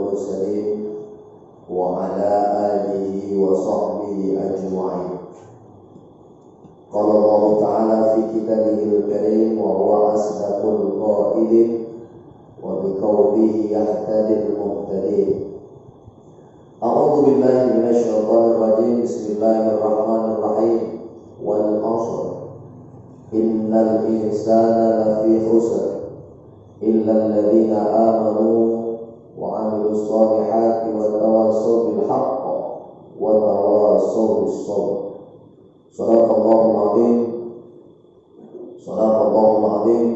والمرسلين وعلى آله وصحبه أجمعين. قال الله تعالى في كتابه الكريم وهو أصدق القائلين وبقوله يهتدي المهتدين. أعوذ بالله من الشيطان الرجيم. بسم الله الرحمن الرحيم. والعصر إن الإنسان لفي خسر إلا الذين آمنوا وعملوا الصالحات وتواصوا بالحق وتواصوا بالصبر. صدق الله العظيم. صدق الله العظيم.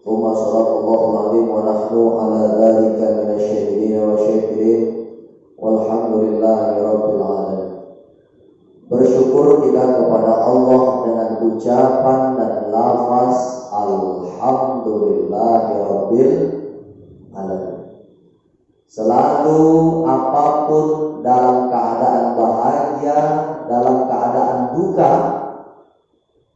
ثم صدق الله العظيم ونحن على ذلك من الشاهدين والشاكرين والحمد لله رب العالمين. Bersyukur kita kepada Allah dengan ucapan dan lafaz Alhamdulillahirabbil alamin. Selalu apapun dalam keadaan bahagia, dalam keadaan duka,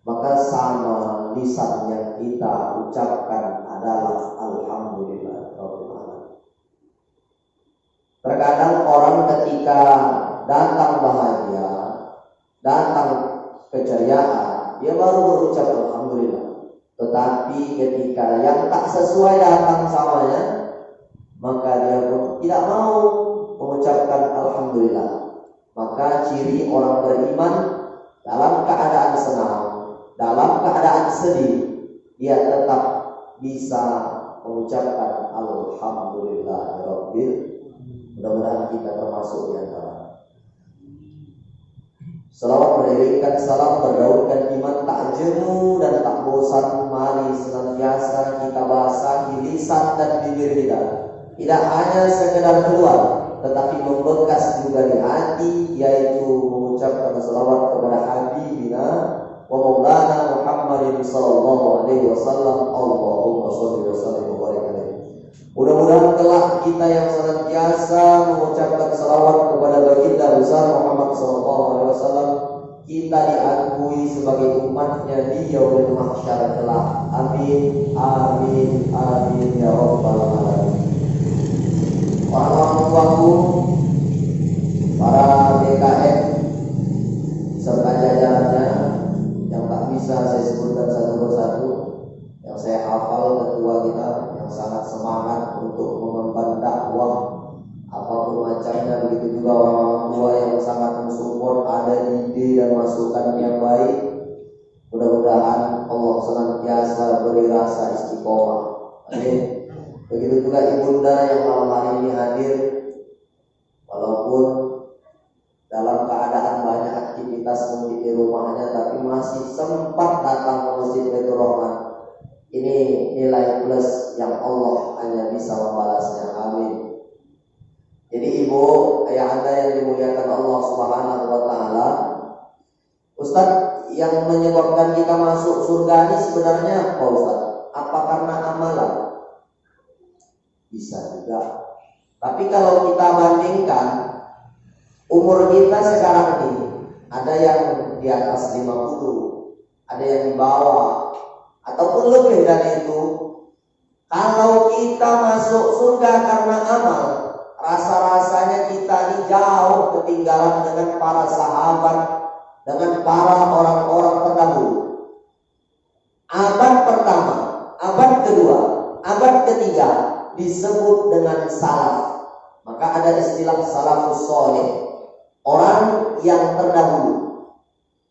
maka sama lisan yang kita ucapkan adalah Alhamdulillahirabbil alamin. Terkadang orang ketika datang bahagia, datang keceriaan, dia baru berucap Alhamdulillah. Tetapi ketika yang tak sesuai datang samanya, maka dia pun tidak mau mengucapkan Alhamdulillah. Maka ciri orang beriman dalam keadaan senang, dalam keadaan sedih, dia tetap bisa mengucapkan Alhamdulillah Rabbil. Mudah-mudahan kita termasuk di antara. Selawat beriringkan salam berdaunkan iman, tak jenuh dan tak bosan, mari senantiasa kita basahi lisan dan bibir kita. Tidak hanya sekedar keluar, tetapi membekas juga di hati, yaitu mengucapkan selawat kepada Habibina wa Maulana Muhammadin sallallahu alaihi wasallam. Allahumma shalli wa sallim wa barik alaihi. Mudah-mudahan kelak kita yang senantiasa mengucapkan salawat kepada baginda besar Muhammad sallallahu alaihi wasallam, kita diakui sebagai umatnya di yaumil mahsyar kelak. Amin, amin, amin ya rabbal alamin. Orang-orang tuaku, para DKM serta jajarannya yang tak bisa saya sebutkan satu persatu, yang saya hafal ketua kita yang sangat semangat untuk mengemban dakwah apapun macamnya, begitu juga orang-orang tua yang sangat mensupport, ada ide dan masukan yang baik. Mudah-mudahan Allah senantiasa beri rasa istiqomah. Amin. Begitu juga ibunda yang malam hari ini hadir, walaupun dalam keadaan banyak aktivitas di rumahnya, tapi masih sempat datang ke Masjid Baitur Rahman. Ini nilai plus yang Allah hanya bisa membalasnya. Amin. Jadi ibu, ayah anda yang dimuliakan Allah Subhanahu wa ta'ala, Ustaz, yang menyebabkan kita masuk surga ini sebenarnya apa Ustaz? Apa karena amalan? Bisa juga. Tapi kalau kita bandingkan umur kita sekarang ini, ada yang di atas 50, ada yang di bawah, ataupun lebih dari itu. Kalau kita masuk surga karena amal, rasa-rasanya kita ini jauh ketinggalan dengan para sahabat, dengan para orang-orang terdahulu. Abad pertama, abad kedua, abad ketiga disebut dengan salaf. Maka ada istilah salafus sholih, orang yang terdahulu.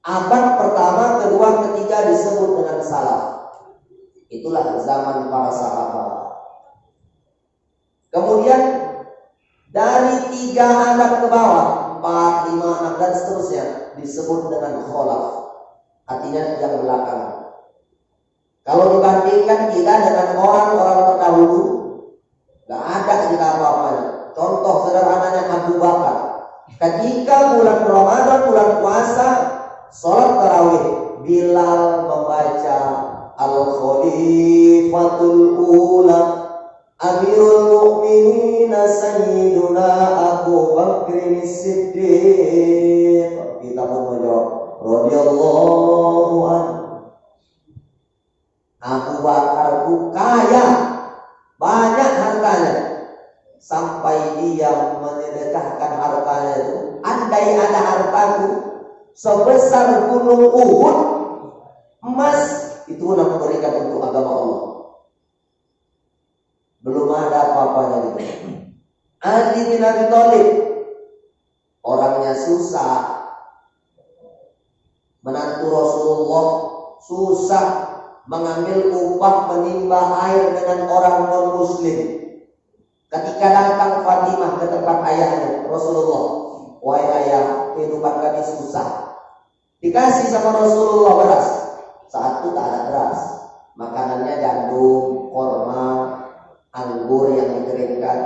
Abad pertama, kedua, ketiga disebut dengan salaf. Itulah zaman para sahabat. Kemudian dari 3 abad ke bawah, 4, 5 anak dan seterusnya disebut dengan kholaf. Artinya yang belakangan. Kalau dibandingkan kita dengan orang-orang terdahulu, gak ada kita apa-apanya. Contoh sederhananya Abu Bakar. Ketika bulan Ramadan, bulan puasa, sholat tarawih, Bilal membaca Al-Khalifatul Ula, Amirul Mu'minin Sayyiduna Abu Bakr Siddiq. Kita pun menjawab radhiyallahu anhu. Abu Bakar itu kaya, banyak hartanya, sampai sampai dia menyedekahkan hartanya itu, andai ada hartaku sebesar gunung Uhud emas, itu pun aku berikan untuk agama Allah. Belum ada apa-apanya gitu. Ali bin Abi Thalib, orangnya susah, menantu Rasulullah, susah mengambil upah menimba air dengan orang non-muslim. Ketika datang Fatimah ke tempat ayahnya Rasulullah, wahai ayah, kehidupan kami susah. Dikasih sama Rasulullah beras. Saat itu tak ada beras, makanannya gandum, korma, anggur yang dikeringkan.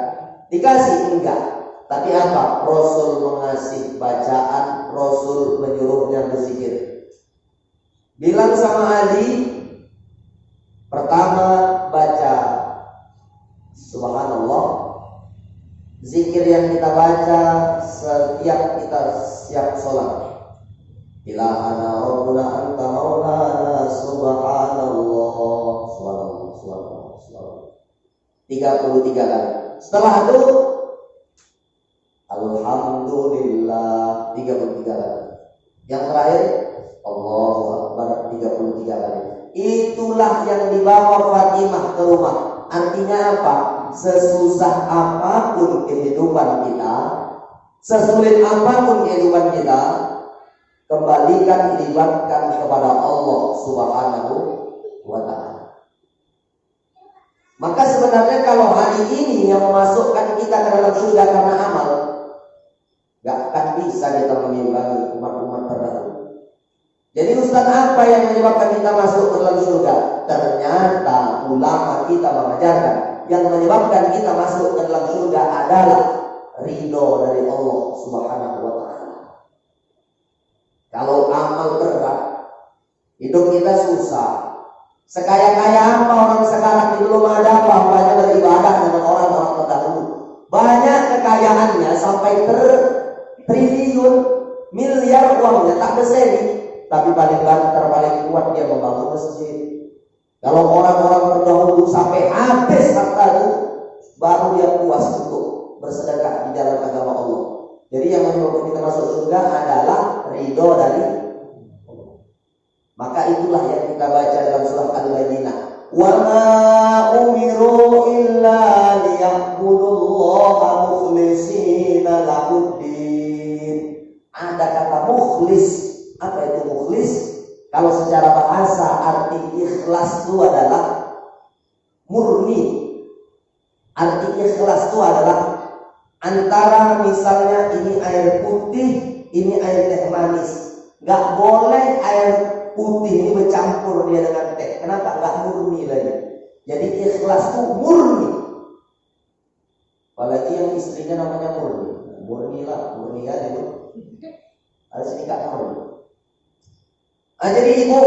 Dikasih enggak, tapi apa? Rasul mengasih bacaan, Rasul menyuruhnya berzikir. Bilang sama Ali, pertama baca Subhanallah, zikir yang kita baca setiap kita siap sholat. Ilahana Rabbuna anta maulana subhanallah, subhanallah 33 kali. Setelah itu alhamdulillah 33 kali. Yang terakhir Allahu Akbar 33 kali. Itulah yang dibawa Fatimah ke rumah. Artinya apa? Sesusah apapun kehidupan kita, sesulit apapun kehidupan kita, kembalikan, libatkan kepada Allah Subhanahu wa ta'ala. Maka sebenarnya kalau hari ini yang memasukkan kita ke dalam surga karena amal, gak akan bisa kita mengimbangi umat-umat terdahulu. Jadi Ustaz, apa yang menyebabkan kita masuk ke dalam surga? Ternyata ulama kita mengajarkan yang menyebabkan kita masuk ke dalam surga adalah ridho dari Allah Subhanahu wa ta'ala. Kalau amal berat, hidup kita susah. Sekaya-kaya apa orang sekarang itu belum ada apa-apanya beribadah dengan orang-orang terdahulu. Banyak kekayaannya sampai triliun, miliar uangnya tak berseri, tapi paling banter, paling kuat dia membangun masjid. Kalau orang-orang terdahulu sampai habis harta itu, baru dia puas untuk bersedekah di jalan agama Allah. Jadi yang menyebabkan kita masuk surga adalah ridho dari Allah. Maka itulah yang kita baca dalam surah Al-Baqarah. Wa ma umiru illa liya'budullaha mukhlishina lahuddin. Ada kata mukhlis. Apa itu mukhlis? Kalau secara bahasa arti ikhlas itu adalah murni. Arti ikhlas itu adalah antara misalnya ini air putih, ini air teh manis. Gak boleh air putih ini bercampur dia dengan teh. Kenapa? Gak murni lagi. Jadi ikhlas itu murni. Apalagi yang istrinya namanya murni. Murni lah, murni aja itu. Harus nikah murni. Jadi ibu,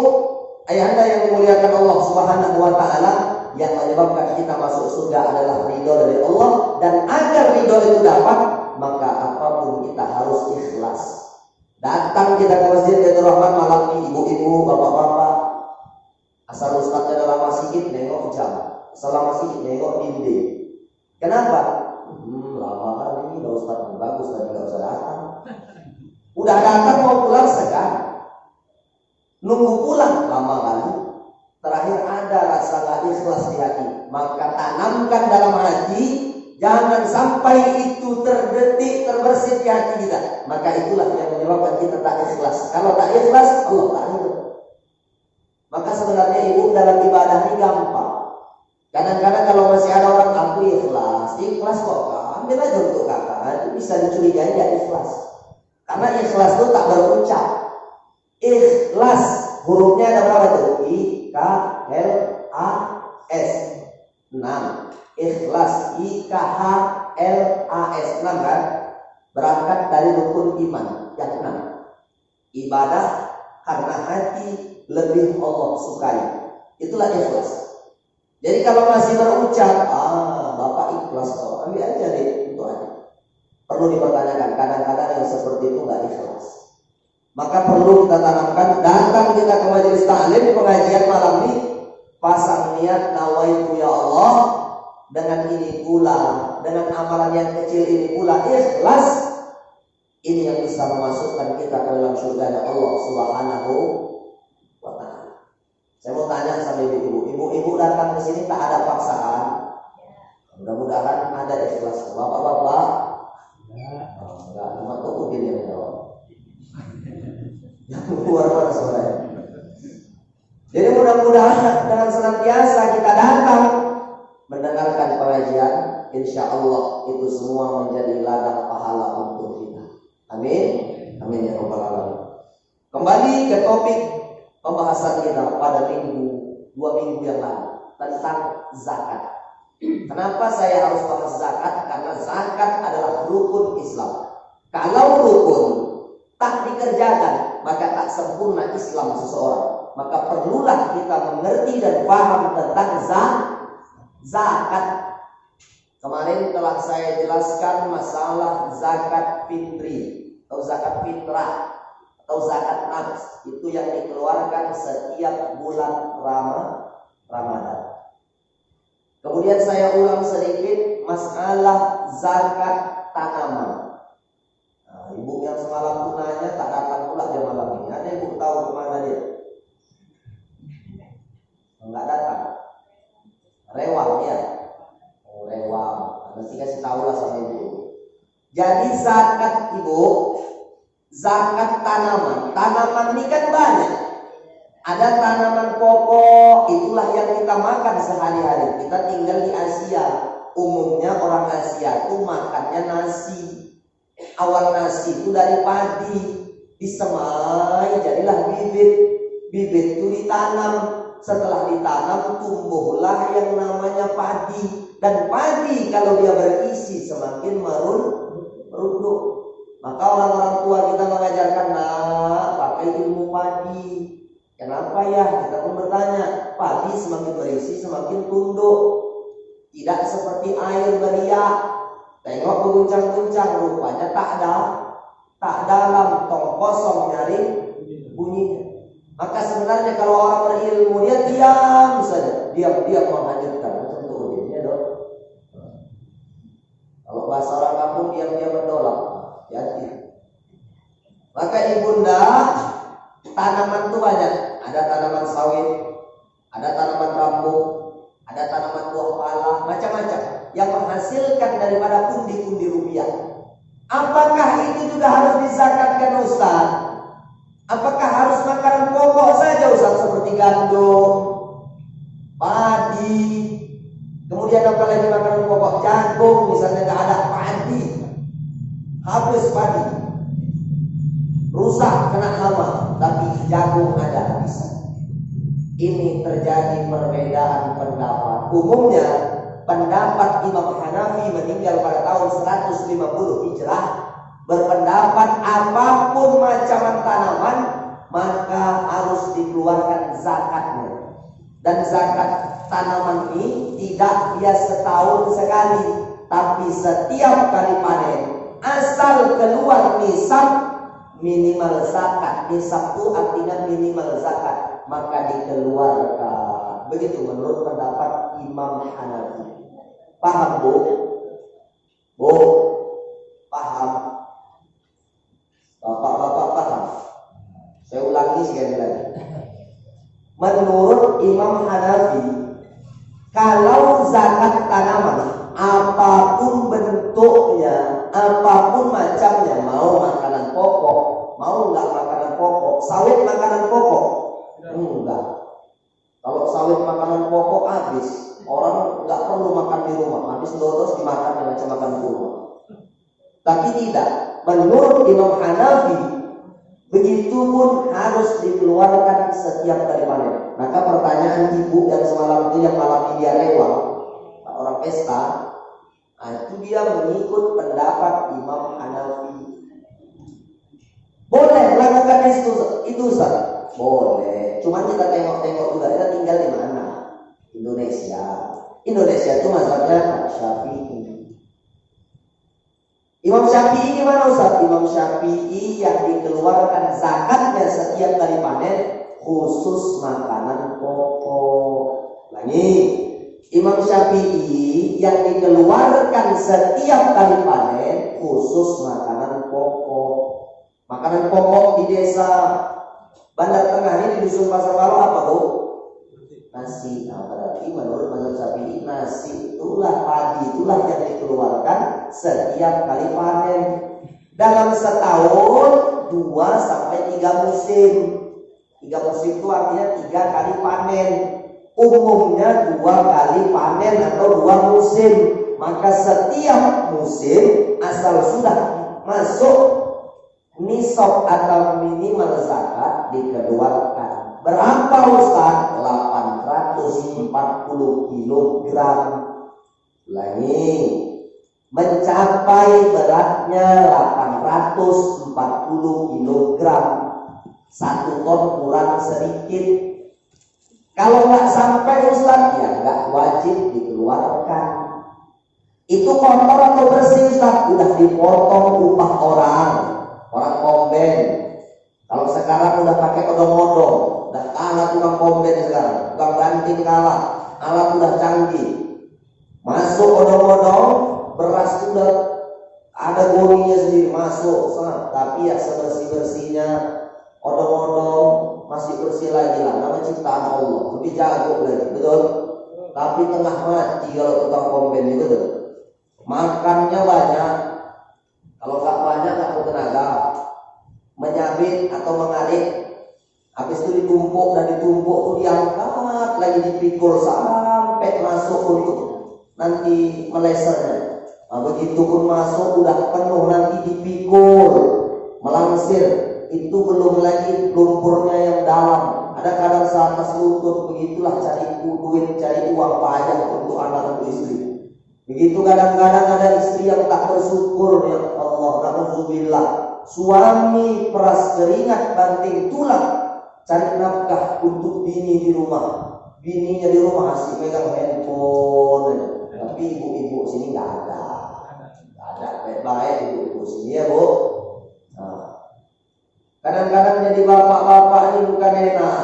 ayahanda yang dimuliakan Allah Subhanahu wa ta'ala, yang menyebabkan kita masuk surga adalah ridho dari Allah. Dan agar ridho itu dapat, maka apapun kita harus ikhlas. Datang kita ke Masjid Baitur Rahman malam ini, ibu-ibu, bapak-bapak, asal ustaznya dalam masjid nengok jam, selama masjid nengok dinding. Kenapa? Lama kali ini udah ustaz bagus, tadi gak usah datang. Udah datang mau pulang sekarang, nunggu pulang lama kali. Terakhir ada rasa gak ikhlas di hati, maka tanamkan dalam hati, jangan sampai itu terdetik, terbersit di hati kita. Maka itulah yang menyebabkan kita tak ikhlas. Kalau tak ikhlas, Allah tak ridho. Maka sebenarnya ibu dalam ibadah ini gampang. Kadang-kadang kalau masih ada orang aku ikhlas kok, ambil aja untuk kakak, itu bisa dicurigai dia ikhlas. Karena ikhlas itu tak berucap. Ikhlas hurufnya ada berapa tuh? I-K-L-A-S 6. Ikhlas I-K-H-L-A-S 6 kan? Berangkat dari rukun iman yang 6. Ibadah karena hati lebih Allah sukai. Itulah ikhlas. Jadi kalau masih berucap, Bapak ikhlas kok, ambil aja deh itu aja. Perlu dipertanyakan, kadang-kadang yang seperti itu nggak ikhlas. Maka perlu kita tanamkan, datang kita ke majelis ta'lim pengajian malam ini, pasang niat nawaitu ya Allah, dengan ini pula dengan amalan yang kecil ini pula ikhlas, ini yang bisa memasukkan kita ke dalam surga Allah Subhanahu wa ta'ala. Saya mau tanya sama ibu-ibu. Ibu-ibu datang ke sini tak ada paksaan. Mudah-mudahan ada ikhlas. Bapak-bapak? Enggak, cuma Udin yang jawab. Yang keluar suaranya. Jadi mudah-mudahan dengan senantiasa kita datang mendengarkan pengajian, insya Allah itu semua menjadi ladang pahala untuk kita. Amin. Amin ya rabbal alamin. Kembali ke topik pembahasan kita pada 2 minggu yang lalu tentang zakat. Kenapa saya harus bahas zakat? Karena zakat adalah rukun Islam. Kalau rukun tak dikerjakan, maka tak sempurna Islam seseorang. Maka perlulah kita mengerti dan paham tentang zakat. Kemarin telah saya jelaskan masalah zakat fitri atau zakat fitrah atau zakat nafs. Itu yang dikeluarkan setiap bulan Ramadan. Kemudian saya ulang sedikit masalah zakat tanaman. Nah, ibu yang semalam tuh nanya tak datang pula dia malam ini. Ada ibu tahu kemana dia? Enggak datang. Rewang ya. Oh, rewang. Mesti kasih tahu lah sama ibu. Jadi zakat ibu, zakat tanaman. Tanaman ini kan banyak. Ada tanaman pokok, itulah yang kita makan sehari-hari. Kita tinggal di Asia. Umumnya orang Asia itu makannya nasi. Awal nasi itu dari padi, disemai jadilah bibit. Bibit itu ditanam. Setelah ditanam tumbuhlah yang namanya padi. Dan padi kalau dia berisi semakin merunduk. Maka orang-orang tua kita mengajarkan, nah pakai ilmu padi. Kenapa ya? Kita pun bertanya. Padi semakin berisi semakin tunduk. Tidak seperti air beriak. Tengok berguncang-guncang, rupanya tak dalam, tong kosong nyari bunyinya. Maka sebenarnya kalau orang berilmu dia diam saja, diam-diam menghancurkan. Tentu dia dong. Kalau bahasa orang kampung diam-diam mendolak. Hati. Maka ibunda, tanaman itu banyak. Ada tanaman sawit, ada tanaman bambu, ada tanaman buah pala, macam-macam yang menghasilkan daripada pundi-pundi rupiah. Apakah itu juga harus dizakatkan Ustaz? Apakah harus makanan pokok saja Ustaz, seperti gandum, padi, kemudian apa lagi makanan pokok, jagung misalnya, tidak ada padi, habis padi, rusak kena hama, tapi jagung ada bisa. Ini terjadi perbedaan pendapat. Umumnya pendapat Imam Hanafi meninggal pada tahun 150 Hijrah berpendapat apapun macam tanaman maka harus dikeluarkan zakatnya. Dan zakat tanaman ini tidak dia setahun sekali, tapi setiap kali panen. Asal keluar nisab minimal zakat. Nisab itu artinya minimal zakat, maka dikeluarkan. Begitu menurut pendapat Imam Hanafi. Paham Bu? Bu? Paham? Bapak-bapak paham? Saya ulangi sekali lagi. Menurut Imam Hanafi, kalau zakat tanaman apapun bentuknya, apapun macamnya, mau makanan pokok, mau enggak makanan pokok, sawit makanan pokok, enggak. Kalau sawit makanan pokok habis, orang enggak perlu makan di rumah, habis lodos dimakan macam makan kurma. Tapi tidak, menurut Imam Hanafi, begitu pun harus dikeluarkan setiap kali panen. Maka pertanyaan ibu yang semalam itu yang malam ini dia lewat, orang pesta, itu dia mengikut pendapat Imam Hanafi. Boleh melakukan itu Ustaz? Boleh. Cuma kita tengok-tengok juga kita tinggal di mana? Indonesia. Indonesia itu mazhabnya Syafi'i. Imam Syafi'i gimana Ustaz? Imam Syafi'i yang dikeluarkan zakatnya setiap kali panen khusus makanan pokok. Lagi, Imam Syafi'i yang dikeluarkan setiap kali panen khusus makanan pokok. Makanan pokok di desa Bandar Tengah ini di dusun Pasar Baru apa Bu? Nasi. Nah, berarti menurut mazhab Syafi'i nasi itulah, padi itulah yang dikeluarkan setiap kali panen. Dalam setahun 2 sampai 3 musim. 3 musim itu artinya 3 kali panen. Umumnya 2 kali panen atau 2 musim. Maka setiap musim asal sudah masuk nisab atau minimal zakat dikeluarkan. Berapa Ustaz? 840 kilogram. Lagi mencapai beratnya 840 kilogram. 1 ton kurang sedikit. Kalau nggak sampai Ustaz, ya nggak wajib dikeluarkan. Itu kotor atau bersih Ustaz? Udah dipotong upah orang komben. Kalau sekarang udah pakai odong-odong, udah kalah tukang komben sekarang, tukang banting kalah, alat udah canggih. Masuk odong-odong, beras udah ada goninya sendiri masuk, tapi ya sebersih-bersihnya odong-odong masih bersih lagi lah, nama ciptaan Allah, lebih jago lagi, betul? Tapi tengah mati kalau tukang komben itu, betul? Makannya banyak, kalau nggak banyak nggak bertenaga, menyabit atau mengarik, habis itu ditumpuk dan ditumpuk tuh diangkat lagi dipikul sampai masuk untuk nanti melesernya. Nah, begitu pun masuk udah penuh nanti dipikul, melangsir. Itu belum lagi lumpurnya yang dalam. Ada kadang seatas lutut, begitulah cari duit, cari uang payah untuk anak untuk istri. Begitu kadang-kadang ada istri yang tak bersyukur, ya Allah, na'udzubillah. Suami peras keringat banting tulang cari nafkah untuk bini di rumah. Bininya di rumah asik megang handphone, tapi ibu-ibu sini nggak ada. Nggak ada baik-baik ibu-ibu sini ya Bu. Kadang-kadang jadi bapak-bapak ini bukan enak.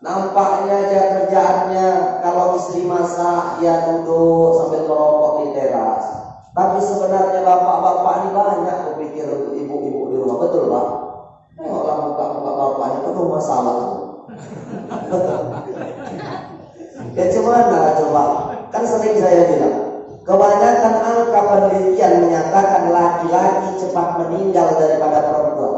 Nampaknya aja kerjaannya kalau istri masak ya duduk sambil merokok di teras. Tapi sebenarnya bapak-bapak ini banyak berpikir untuk ibu-ibu di rumah, betul Pak? Tengoklah muka-muka bapak ini penuh masalah. Ya gimana coba? Kan sering saya bilang, kebanyakan angka penelitian menyatakan laki-laki cepat meninggal daripada perempuan.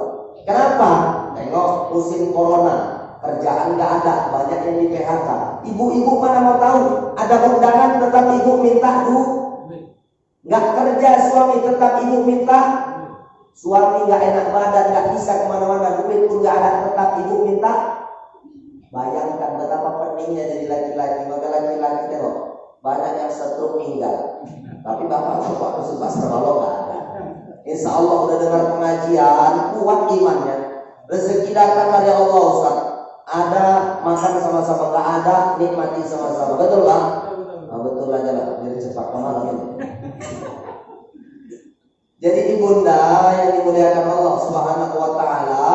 Kenapa? Tengok musim corona, kerjaan nggak ada, banyak yang di PHK. Ibu-ibu mana mau tahu? Ada undangan tetap ibu minta duit. Nggak kerja suami tetap ibu minta. Suami nggak enak badan, nggak bisa kemana-mana, duit pun nggak ada, tetap ibu minta. Bayangkan betapa pentingnya jadi laki-laki. Maka laki-laki tengok, banyak yang stroke meninggal. Tapi bapak-bapak suka serbalong nggak ada. Insya Allah udah dengar pengajian, kuat imannya. Rezeki datang dari Allah Ustaz. Ada makan sama-sama, nggak ada nikmati sama-sama. Betul Bang? Nah, betul aja lah, jadi cepat kemana ini. Jadi ibunda yang dimuliakan Allah Subhanahu wa Ta'ala,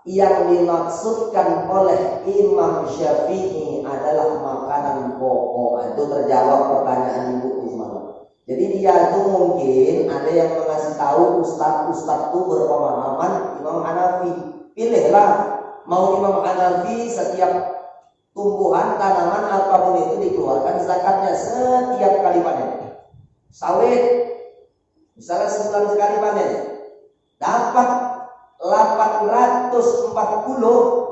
yang dimaksudkan oleh Imam Syafi'i adalah makanan pokok. Itu terjawab pertanyaan ibu di semalam. Jadi dia itu mungkin ada yang mengasih tahu ustaz-ustaz itu berpemahaman Imam Hanafi. Pilihlah, mau Imam Hanafi setiap tumbuhan, tanaman apapun itu dikeluarkan zakatnya setiap kali panen. Sawit, misalnya sebulan sekali panen, dapat 840.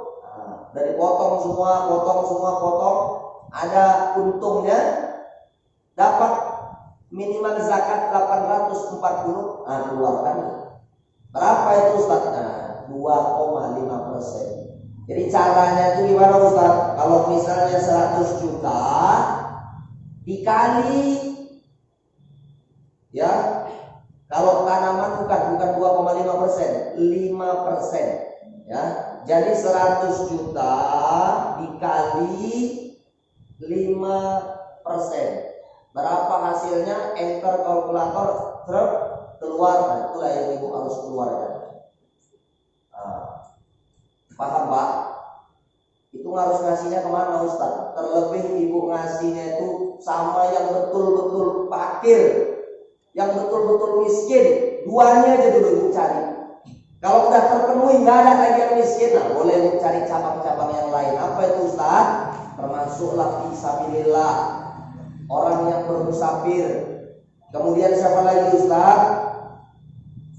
Dari potong semua, potong, ada untungnya, dapat minimal zakat 840. Keluarkan. Berapa itu Ustaz? 2,5%. Jadi caranya itu gimana Ustaz? Kalau misalnya 100 juta dikali, ya, kalau tanaman bukan 2,5%, 5%, ya. Jadi 100 juta dikali 5%. Berapa hasilnya? Enter kalkulator, keluar. Nah, itulah yang ibu harus keluarkan. Paham Pak? Hitungan harus ngasihnya kemana Ustaz? Terlebih ibu ngasihnya itu sama yang betul-betul fakir, yang betul-betul miskin. Duanya aja dulu ibu cari. Kalau udah terpenuhi nggak ada lagi yang miskin, nah boleh ibu cari cabang-cabang yang lain. Apa itu Ustaz? Termasuklah fisabilillah, orang yang bermusafir. Kemudian siapa lagi Ustaz?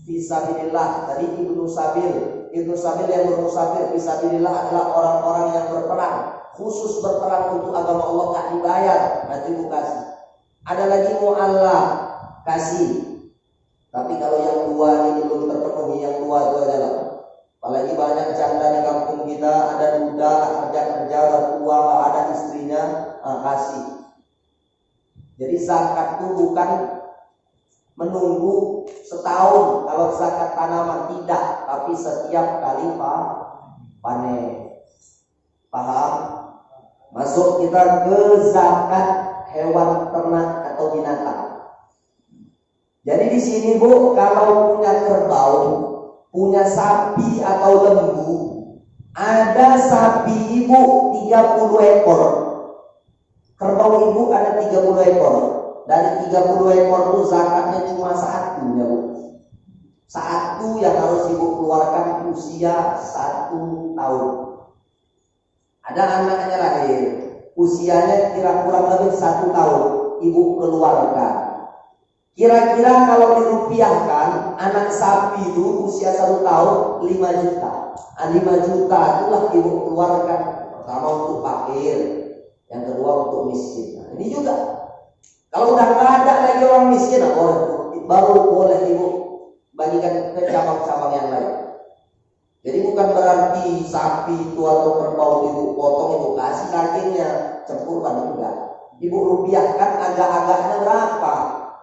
Fisabilillah, tadi Ibnu Sabil. Ibnu Sabil yang bermusafir. Fisabilillah adalah orang-orang yang berperang, khusus berperang untuk agama Allah, nggak dibayar, nanti ibu kasih. Ada lagi mu'allah, kasih. Tapi kalau yang dua ini belum terpenuhi, yang dua itu adalah, apalagi banyak janda di kampung kita, ada duda, kerja-kerja, udah tua, nggak ada istrinya, kasih. Jadi zakat itu bukan menunggu setahun kalau zakat tanaman, tidak, tapi setiap kali panen. Paham? Masuk kita ke zakat hewan ternak atau binatang. Jadi di sini Bu, kalau punya kerbau, punya sapi atau lembu, ada sapi ibu 30 ekor, kerbau ibu ada 30 ekor. Dari 30 ekor itu zakatnya cuma satu ya Bu. Satu yang harus ibu keluarkan usia 1 tahun. Ada anaknya lahir, usianya kurang lebih 1 tahun, ibu keluarkan. Kira-kira kalau dirupiahkan, anak sapi itu usia 1 tahun 5 juta. 5 juta itulah ibu keluarkan. Pertama untuk fakir, yang kedua untuk miskin. Nah, ini juga. Kalau udah nggak ada lagi orang miskin, baru boleh ibu bagikan ke cabang-cabang yang lain. Jadi bukan berarti sapi itu atau kerbau ibu potong, ibu kasih dagingnya, campurkan, enggak. Ibu rupiahkan agak-agaknya berapa?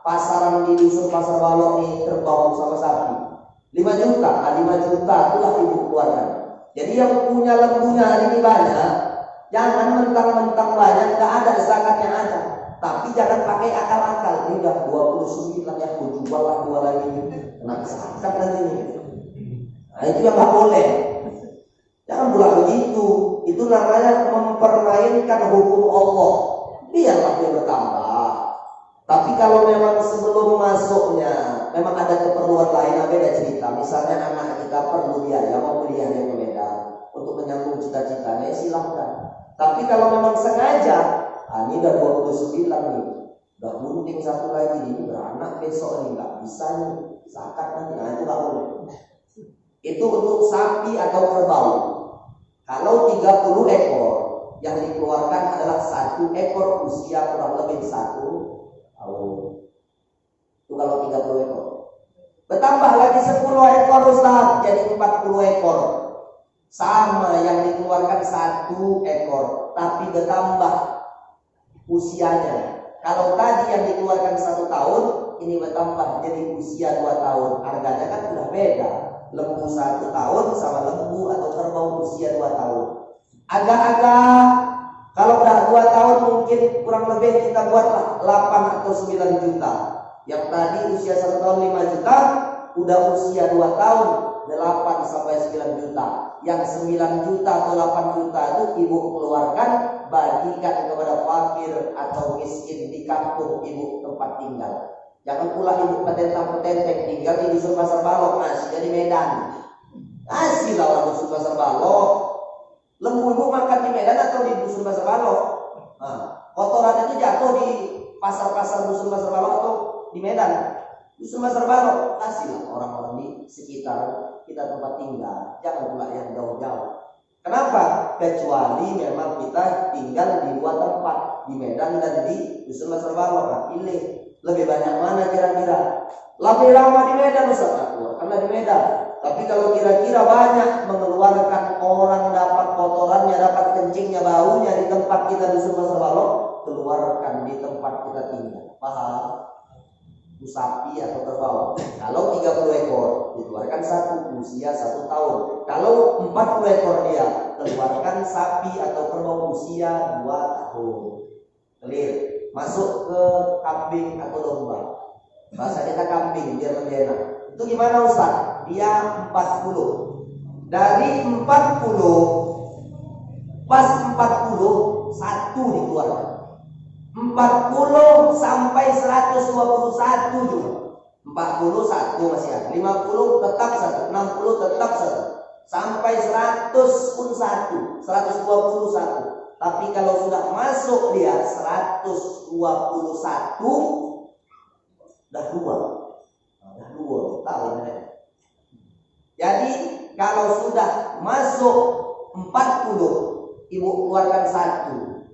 Pasaran di dusun Pasar Balok nih kerbau sama sapi 5 juta, 5 juta itulah ibu keluarkan. Jadi yang punya lembunya ini banyak, jangan mentang-mentang banyak, nggak ada zakatnya ada. Tapi jangan pakai akal-akal. Ini udah 29 ya, aku jual lah 2 lagi. Kena zakat lagi nih. Nah itu yang nggak boleh. Jangan pula begitu. Itu namanya mempermainkan hukum Allah. Biarlah dia bertambah. Tapi kalau memang sebelum masuknya memang ada keperluan lain, beda cerita. Misalnya anak kita perlu biaya, mau kuliah di Medan untuk menyambung cita-citanya, silahkan. Tapi kalau memang sengaja, ini udah 29 nih, udah bunting 1 lagi, ini beranak besok nih, nggak bisa nih zakat nanti, nah itu nggak boleh. Itu untuk sapi atau kerbau. Kalau 30 ekor, yang dikeluarkan adalah 1 ekor usia kurang lebih 1 tahun. Itu kalau 30 ekor. Bertambah lagi 10 ekor Ustaz, jadi 40 ekor. Sama yang dikeluarkan 1 ekor, tapi bertambah usianya. Kalau tadi yang dikeluarkan 1 tahun, ini bertambah jadi usia 2 tahun. Harganya kan sudah beda. Lembu 1 tahun sama lembu atau kerbau usia 2 tahun. Agak-agak kalau udah 2 tahun mungkin kurang lebih kita buatlah 8 atau 9 juta. Yang tadi usia 1 tahun 5 juta, udah usia 2 tahun 8 sampai 9 juta. Yang 9 juta atau 8 juta itu ibu keluarkan, bagikan kepada fakir atau miskin di kampung ibu tempat tinggal. Jangan pula ibu petentang-petenteng tinggal di dusun Pasar Balok, masih di Medan. Kasihlah orang dusun Pasar Balok. Lembu ibu makan di Medan atau di dusun Pasar Balok? Kotoran itu jatuh di pasar-pasar dusun Pasar Balok atau di Medan? Dusun Pasar Balok, kasihlah orang-orang di sekitar kita tempat tinggal. Jangan pula yang jauh-jauh. Kenapa? Kecuali memang kita tinggal di 2 tempat, di Medan dan di dusun Pasar Balok. Nah, pilih lebih banyak mana kira-kira? Lebih lama di Medan Ustaz, karena di Medan. Tapi kalau kira-kira banyak mengeluarkan, orang dapat kotorannya, dapat kencingnya, baunya di tempat kita dusun Pasar Balok, keluarkan di tempat kita tinggal. Paham? Sapi atau kerbau. Kalau 30 ekor dikeluarkan 1 usia 1 tahun. Kalau 40 ekor dia keluarkan sapi atau kerbau usia 2 tahun. Clear. Masuk ke kambing atau domba. Bahasa kita kambing biar lebih enak. Itu gimana Ustaz? Dia 40. Dari 40 Pas 40, satu dikeluarkan. 40 sampai 121 juga. 40 satu masih ada. 50 tetap satu. 60 tetap satu. Sampai 100 pun satu. 121. Tapi kalau sudah masuk dia 121, dah dua. Dah dua. Tahu ya? Jadi kalau sudah masuk 40, ibu keluarkan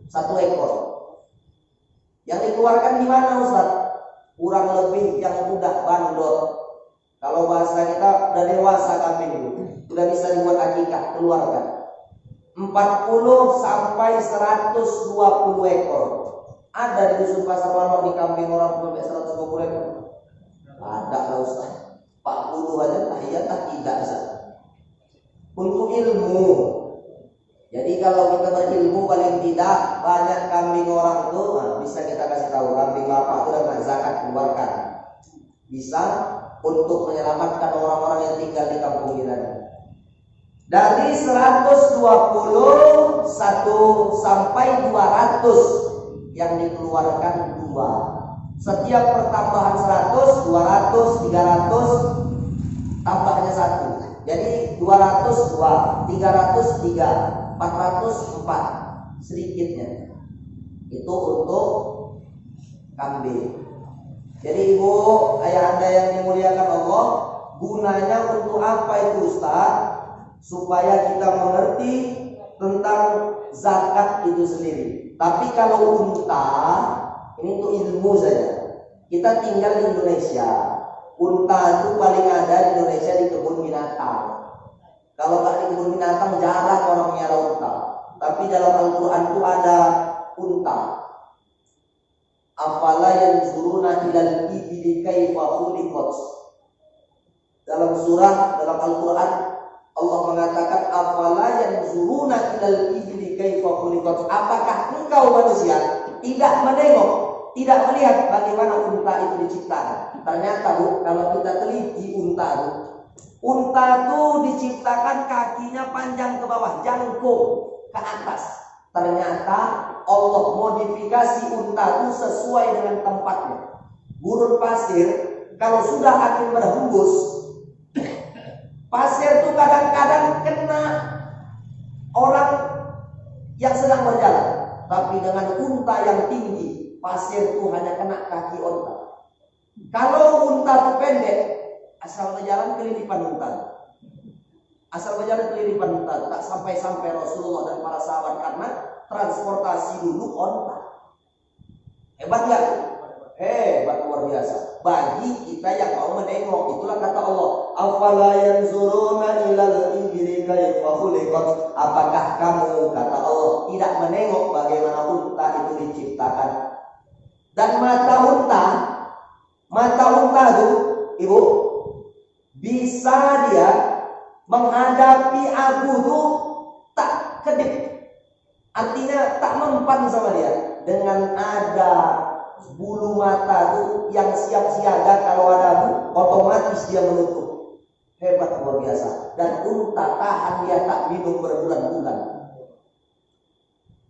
satu ekor. Yang dikeluarkan di mana Ustaz? Kurang lebih yang udah bandot. Kalau bahasa kita udah dewasa kambing itu, sudah bisa dibuat akikah, keluarkan. 40 sampai 120 ekor. Ada di dusun Pasar Wano di kambing orang sampai 120 ekor. Ada lah Ustaz. 40 aja tahiyat tidak Ustaz. Untuk ilmu. Jadi kalau kita berilmu paling tidak banyak kambing orang tuh bisa kita kasih tahu kambing bapak itu dengan zakat keluarkan. Bisa untuk menyelamatkan orang-orang yang tinggal di kampung kita. Dari 121 sampai 200 yang dikeluarkan 2. Setiap pertambahan 100, 200, 300 tambahnya 1. Jadi 202, 303. 404 sedikitnya itu untuk kambing. Jadi ibu, ayah anda yang dimuliakan Allah, gunanya untuk apa itu Ustaz? Supaya kita mengerti tentang zakat itu sendiri. Tapi kalau unta, ini untuk ilmu saja. Kita tinggal di Indonesia, unta itu paling ada di Indonesia di kebun binatang. Kalau tak di kebun binatang jarang orang melihara unta. Tapi dalam Al-Quran itu ada unta. Afala yanzuruna ilal ibili kaifa khuliqat. Dalam Al-Quran Allah mengatakan afala yanzuruna ilal ibili kaifa khuliqat. Apakah engkau manusia tidak menengok, tidak melihat bagaimana unta itu diciptakan? Ternyata Bu, kalau kita teliti unta itu diciptakan kakinya panjang ke bawah, jangkung ke atas. Ternyata Allah modifikasi unta itu sesuai dengan tempatnya. Gurun pasir, kalau sudah angin berhembus, pasir itu kadang-kadang kena orang yang sedang berjalan. Tapi dengan unta yang tinggi, pasir itu hanya kena kaki unta. Kalau unta itu pendek, asal berjalan kelilipan unta. Tak sampai-sampai Rasulullah dan para sahabat karena transportasi dulu unta. Hebat gak? Hebat, luar biasa. Bagi kita yang mau menengok, itulah kata Allah, afala yanzuruna ilal ibili kaifa khuliqat. Apakah kamu, kata Allah, tidak menengok bagaimana unta itu diciptakan? Dan mata unta itu, ibu, bisa dia menghadapi abu itu tak kedip, artinya tak mempan sama dia. Dengan ada bulu mata itu yang siap siaga, kalau ada abu otomatis dia menutup. Hebat, luar biasa. Dan unta tahan dia tak minum berbulan-bulan.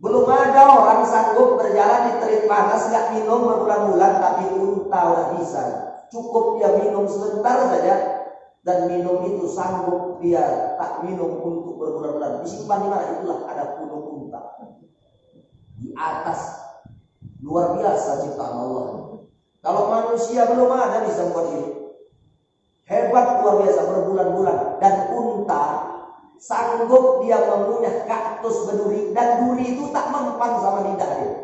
Belum ada orang sanggup berjalan di terik panas gak minum berbulan-bulan, tapi unta udah bisa. Cukup dia minum sebentar saja, dan minum itu sanggup dia tak minum untuk berbulan-bulan. Disimpan di mana? Itulah ada punuk unta di atas. Luar biasa ciptaan Allah. Kalau manusia belum ada bisa buat ini. Hebat, luar biasa, berbulan-bulan. Dan unta sanggup dia mengunyah kaktus berduri, dan duri itu tak mempan sama lidah dia.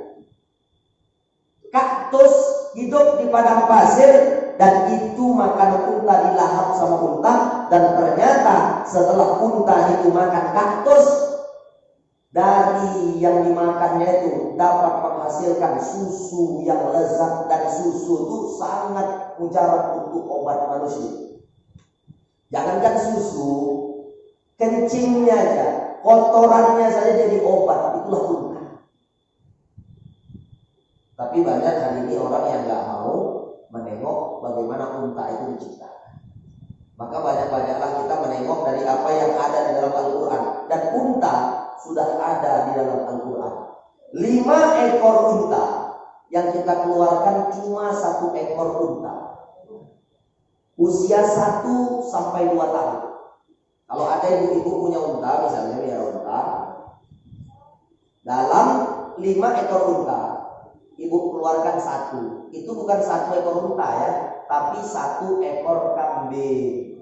Kaktus hidup di padang pasir, dan itu makan unta dilahap sama unta. Dan ternyata setelah unta itu makan kaktus, dari yang dimakannya itu dapat menghasilkan susu yang lezat. Dan susu itu sangat mujarab untuk obat manusia. Jangankan susu, kencingnya aja, kotorannya saja jadi obat. Itulah unta. Tapi banyak hari ini orang yang gak mau menengok bagaimana unta itu diciptakan. Maka banyak-banyaklah kita menengok dari apa yang ada di dalam Al-Quran. Dan unta sudah ada di dalam Al-Quran. 5 ekor unta yang kita keluarkan cuma 1 ekor unta. Usia 1 sampai 2 tahun. Kalau ada ibu-ibu punya unta, misalnya ya unta, dalam 5 ekor unta, ibu keluarkan 1. Itu bukan 1 ekor unta ya, tapi 1 ekor kambing.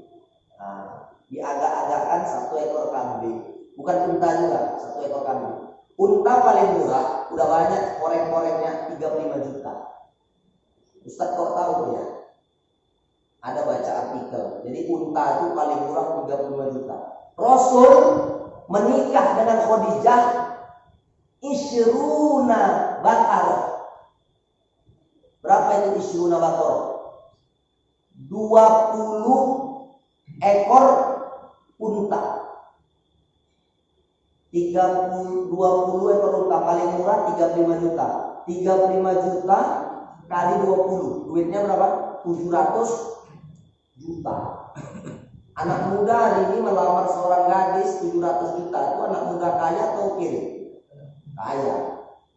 Nah, diagak-agakkan 1 ekor kambing. Bukan unta juga, 1 ekor kambing. Unta paling murah, udah banyak koreng-korengnya 35 juta. Ustaz kok tahu ya? Ada baca artikel. Jadi unta itu paling murah 35 juta. Rasul menikah dengan Khadijah Isyruna bakar. Berapa itu Isyruna bakar? 20 ekor unta. 20 ekor unta paling murah 35 juta. 35 juta kali 20. Duitnya berapa? 700 juta. Anak muda hari ini melamar seorang gadis 700 juta. Itu anak muda kaya atau kiri? Kaya.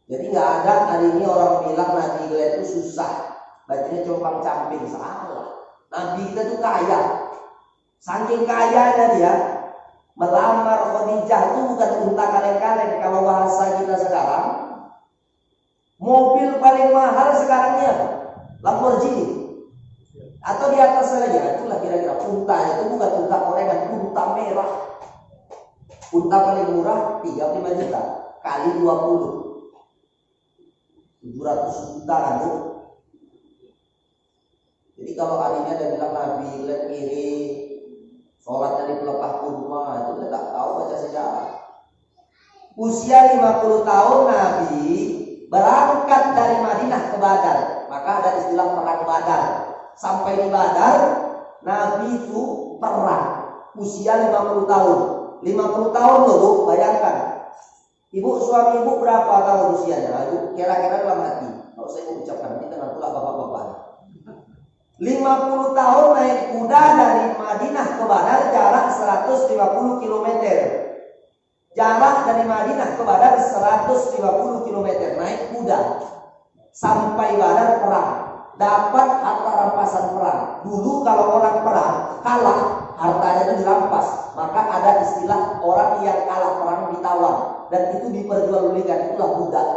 Jadi nggak ada hari ini orang bilang Nabi itu susah, bacanya compang camping. Salah. Nabi kita tuh kaya. Saking kayanya dia melamar Khadijah itu bukan unta kaleng-kaleng. Kalau bahasa kita sekarang, mobil paling mahal sekarang ini apa? Lamborghini. Atau di atas saja, itulah kira-kira unta. Itu bukan unta korengan, unta merah. Unta paling murah 35 juta kali 20. 700 juta kan tuh. Jadi kalau hari ini ada bilang Nabi lihat kiri, sholatnya di pelepah kurma, itu dia tak tahu baca sejarah. Usia 50 tahun Nabi berangkat dari Madinah ke Badar. Maka ada istilah perang Badar. Sampai di Badar, Nabi itu perang. Usia 50 tahun. 50 tahun loh, Bu, bayangkan. Suami ibu berapa tahun usianya? Ibu kira-kira dalam hati. Kalau saya ucapkan ini dengan pula bapak-bapak. 50 tahun naik kuda dari Madinah ke Badar, jarak 150 km. Jarak dari Madinah ke Badar 150 km naik kuda. Sampai Badar perang. Dapat harta rampasan perang. Dulu kalau orang perang kalah, hartanya itu dirampas. Maka ada istilah orang yang kalah perang ditawan, dan itu diperjualbelikan, itulah budak.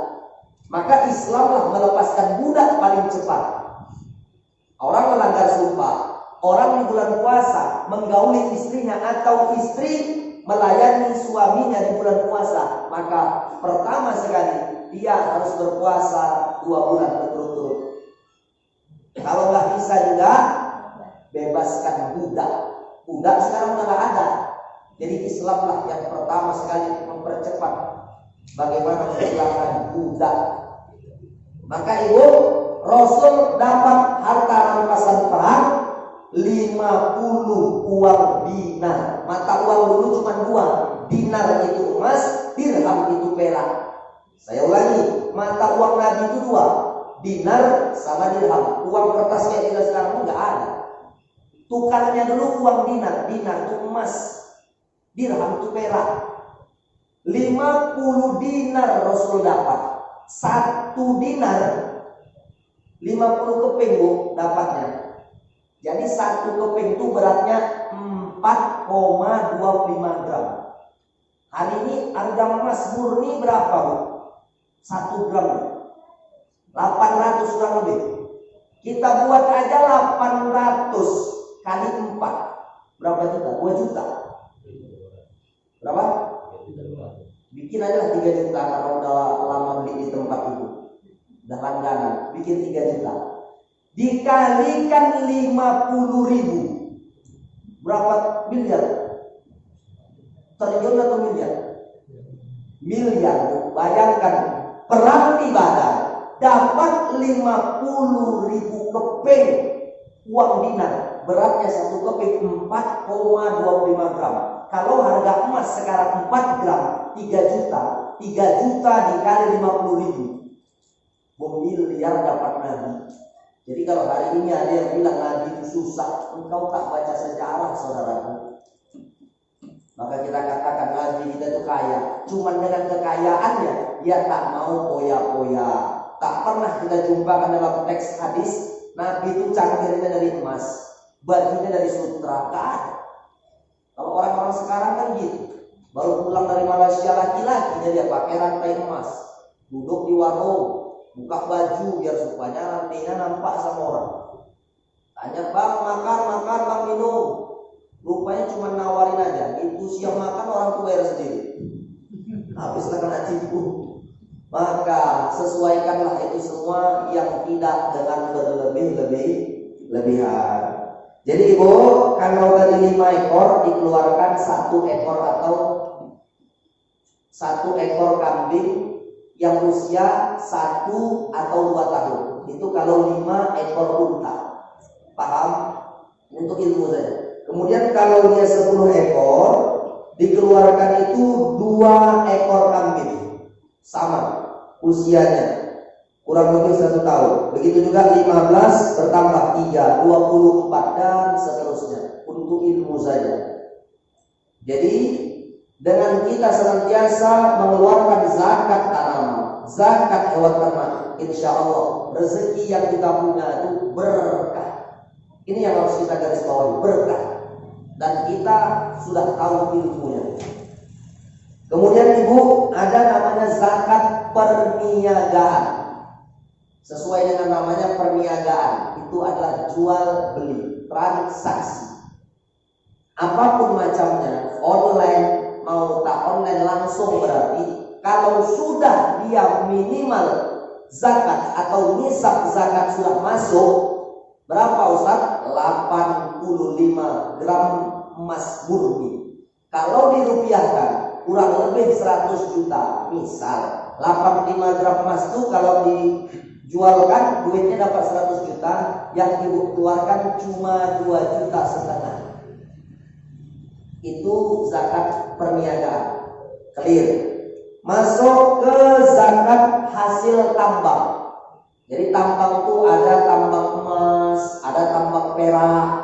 Maka Islamlah melepaskan budak paling cepat. Orang melanggar sumpah, orang di bulan puasa menggauli istrinya atau istri melayani suaminya di bulan puasa, maka pertama sekali dia harus berpuasa 2 bulan berturut-turut. Kalau nggak bisa juga bebaskan budak. Budak sekarang udah nggak ada. Jadi Islamlah yang pertama sekali mempercepat bagaimana menghilangkan budak. Maka ibu, Rasul dapat harta rampasan perang 50 uang dinar. Mata uang dulu cuma 2. Dinar itu emas, dirham itu perak. Saya ulangi, mata uang Nabi itu 2. Dinar sama dirham. Uang kertas kayak kita sekarang nggak ada. Tukarnya dulu uang dinar. Dinar itu emas, dirham itu perak. 50 dinar Rasul dapat. 1 dinar 50 keping, Bu, dapatnya. Jadi 1 keping itu beratnya 4,25 gram. Hari ini harga emas murni berapa, Bu? 1 gram 800 kurang lebih. Kita buat aja 800 kali 4. Berapa juta? 2 juta. Berapa? Bikin aja lah 3 juta kalau udah lama beli di tempat itu. Udah langganan, bikin 3 juta. Dikalikan 50.000. Berapa miliar? Triliun atau miliar? Miliar. Bayangkan perang di Badar dapat 50.000 keping uang dinar. Beratnya 1 keping 4,25 gram. Kalau harga emas sekarang 4 gram 3 juta. 3 juta dikali 50.000. Miliar dapat Nabi. Jadi kalau hari ini ada yang bilang Nabi itu susah, engkau tak baca sejarah, saudaraku. Maka kita katakan Nabi kita itu kaya. Cuman dengan kekayaannya dia tak mau poya-poya. Tak pernah kita jumpakan dalam teks hadis Nabi itu cangkirnya dari emas, bajunya dari sutra. Tak ada. Kalau orang-orang sekarang kan gitu. Baru pulang dari Malaysia laki-laki dia pakai rantai emas, duduk di warung, buka baju biar supaya rantainya nampak sama orang. Tanya bang makan bang minum, rupanya cuma nawarin aja. Itu siang makan orang tua bayar sendiri. Habislah kena tipu. Maka sesuaikanlah itu semua yang tidak dengan berlebih-lebihan. Jadi ibu, kalau tadi 5 ekor dikeluarkan 1 ekor atau 1 ekor kambing yang usia 1 atau 2 tahun. Itu kalau 5 ekor unta. Paham? Untuk ilmu saja. Kemudian kalau dia 10 ekor dikeluarkan itu 2 ekor kambing. Sama usianya. Kurang lebih 1 tahun. Begitu juga 15 bertambah 3, 24 dan seterusnya. Untuk ilmu saja. Jadi dengan kita senantiasa mengeluarkan zakat tanaman, zakat hewan ternak, insya Allah rezeki yang kita punya itu berkah. Ini yang harus kita garis bawahi, berkah. Dan kita sudah tahu ilmunya. Kemudian ibu, ada namanya zakat perniagaan. Sesuai dengan namanya perniagaan, itu adalah jual beli, transaksi. Apapun macamnya, online mau tak online langsung, berarti kalau sudah dia minimal zakat atau nisab zakat sudah masuk, berapa Ustaz? 85 gram emas murni. Kalau dirupiahkan kurang lebih 100 juta. Misal 85 gram emas itu kalau dijualkan duitnya dapat 100 juta, yang ibu keluarkan cuma 2,5 juta. Itu zakat perniagaan. Clear. Masuk ke zakat hasil tambang. Jadi tambang itu ada tambang emas, ada tambang perak.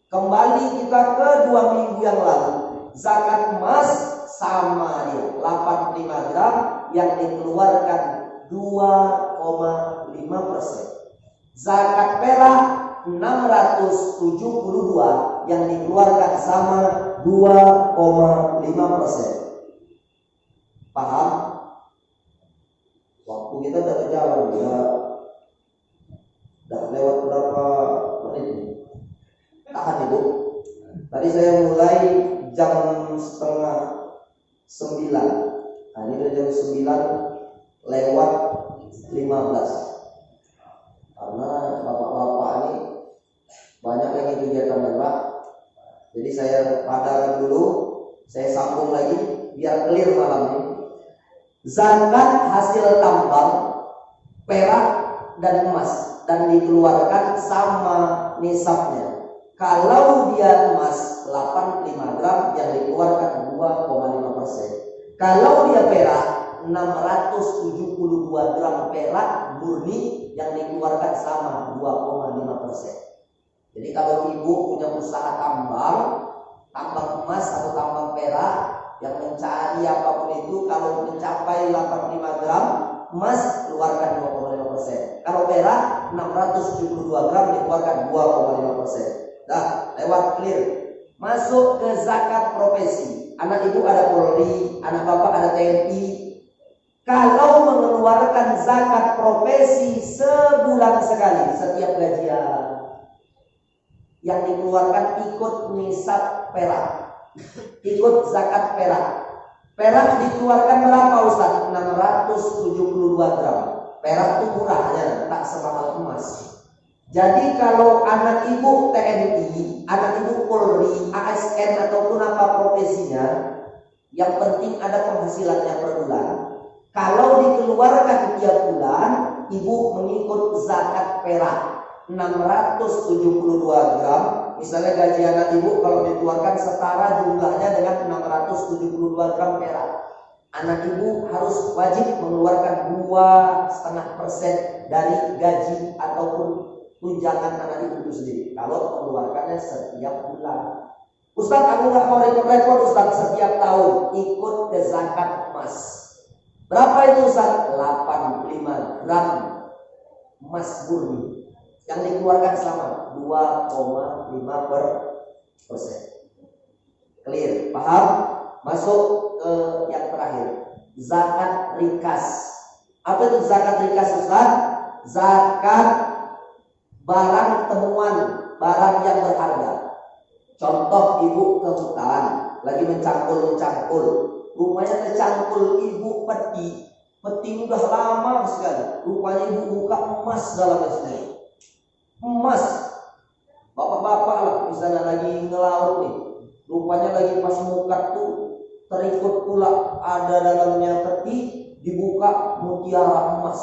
Kembali kita ke 2 minggu yang lalu. Zakat emas sama dia 85 gram yang dikeluarkan 2,5%. Zakat perak 672 yang dikeluarkan sama 2,5%. Paham? Waktu kita udah berjalan, udah lewat berapa menit? Tahan ibu. Tadi saya mulai jam 8:30. Nah, ini udah jam 9:15. Karena bapak-bapak ini banyak yang kegiatan Pak. Jadi saya padakan dulu, saya sambung lagi biar clear malam ini. Zakat hasil tambang perak dan emas dan dikeluarkan sama nisabnya. Kalau dia emas 85 gram yang dikeluarkan 2,5%. Kalau dia perak 672 gram perak murni yang dikeluarkan sama 2,5%. Jadi kalau ibu punya usaha tambang emas atau tambang perak, yang mencari apapun itu, kalau mencapai 85 gram emas keluarkan 2,5%. Kalau perak 672 gram dikeluarkan 2,5%. Nah, lewat clear. Masuk ke zakat profesi. Anak ibu ada Polri, anak bapak ada TNI. Kalau mengeluarkan zakat profesi sebulan sekali, setiap gajian, yang dikeluarkan ikut nisab perak, ikut zakat perak. Perak dikeluarkan berapa Ustaz? 672 gram. Perak itu murahnya, tak semahal emas. Jadi kalau anak ibu TNI, anak ibu Polri, ASN ataupun apa profesinya, yang penting ada penghasilannya per bulan. Kalau dikeluarkan tiap bulan, ibu mengikut zakat perak 672 gram. Misalnya gaji anak ibu kalau dikeluarkan setara jumlahnya dengan 672 gram perak. Anak ibu harus wajib mengeluarkan 2,5% dari gaji ataupun tunjangan anak ibu itu sendiri. Kalau mengeluarkannya setiap bulan. Ustaz, aku nggak mau repot-repot Ustaz, setiap tahun ikut ke zakat emas. Berapa itu Ustaz? 85 gram emas murni yang dikeluarkan selama 2,5%. Clear? Paham? Masuk ke yang terakhir, zakat rikas. Apa itu zakat rikas Ustaz? Zakat barang temuan, barang yang berharga. Contoh, ibu ke hutan lagi mencangkul, rupanya tercangkul ibu peti udah lama sekali, rupanya ibu buka emas dalamnya sendiri. Emas, bapak-bapak lah misalnya lagi ngelaut nih, rupanya lagi pas mukat tuh terikut pula ada dalamnya peti, dibuka mutiara emas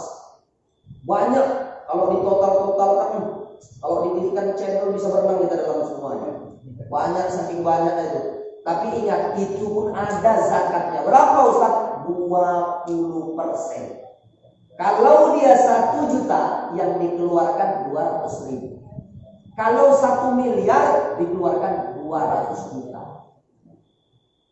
banyak. Kalau di total-totalkan, kalau didirikan channel bisa berenang kita dalam semuanya. Banyak, saking banyak itu. Tapi ingat, itu pun ada zakatnya. Berapa Ustaz? 20%. Kalau dia 1 juta, yang dikeluarkan 200.000. Kalau 1 miliar, dikeluarkan 200 juta.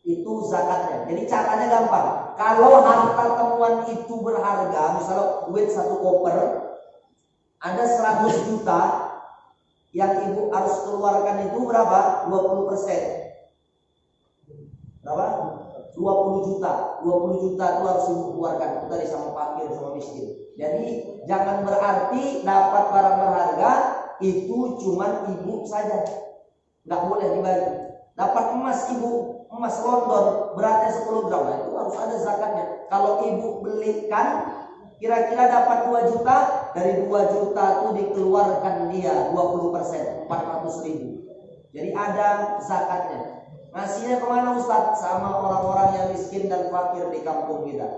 Itu zakatnya. Jadi caranya gampang. Kalau harta temuan itu berharga, misalnya duit 1 koper, ada 100 juta, yang ibu harus keluarkan itu berapa? 20%. Berapa? 20 juta. 20 juta itu harus ibu keluarkan. Itu tadi sama fakir, sama miskin. Jadi jangan berarti dapat barang berharga itu cuman ibu saja, nggak boleh dibagi. Dapat emas ibu, emas London beratnya 10 gram, itu harus ada zakatnya. Kalau ibu belikan kira-kira dapat 2 juta, dari 2 juta itu dikeluarkan dia 20%, 400.000. Jadi ada zakatnya. Ngasihnya kemana Ustaz? Sama orang-orang yang miskin dan fakir di kampung kita.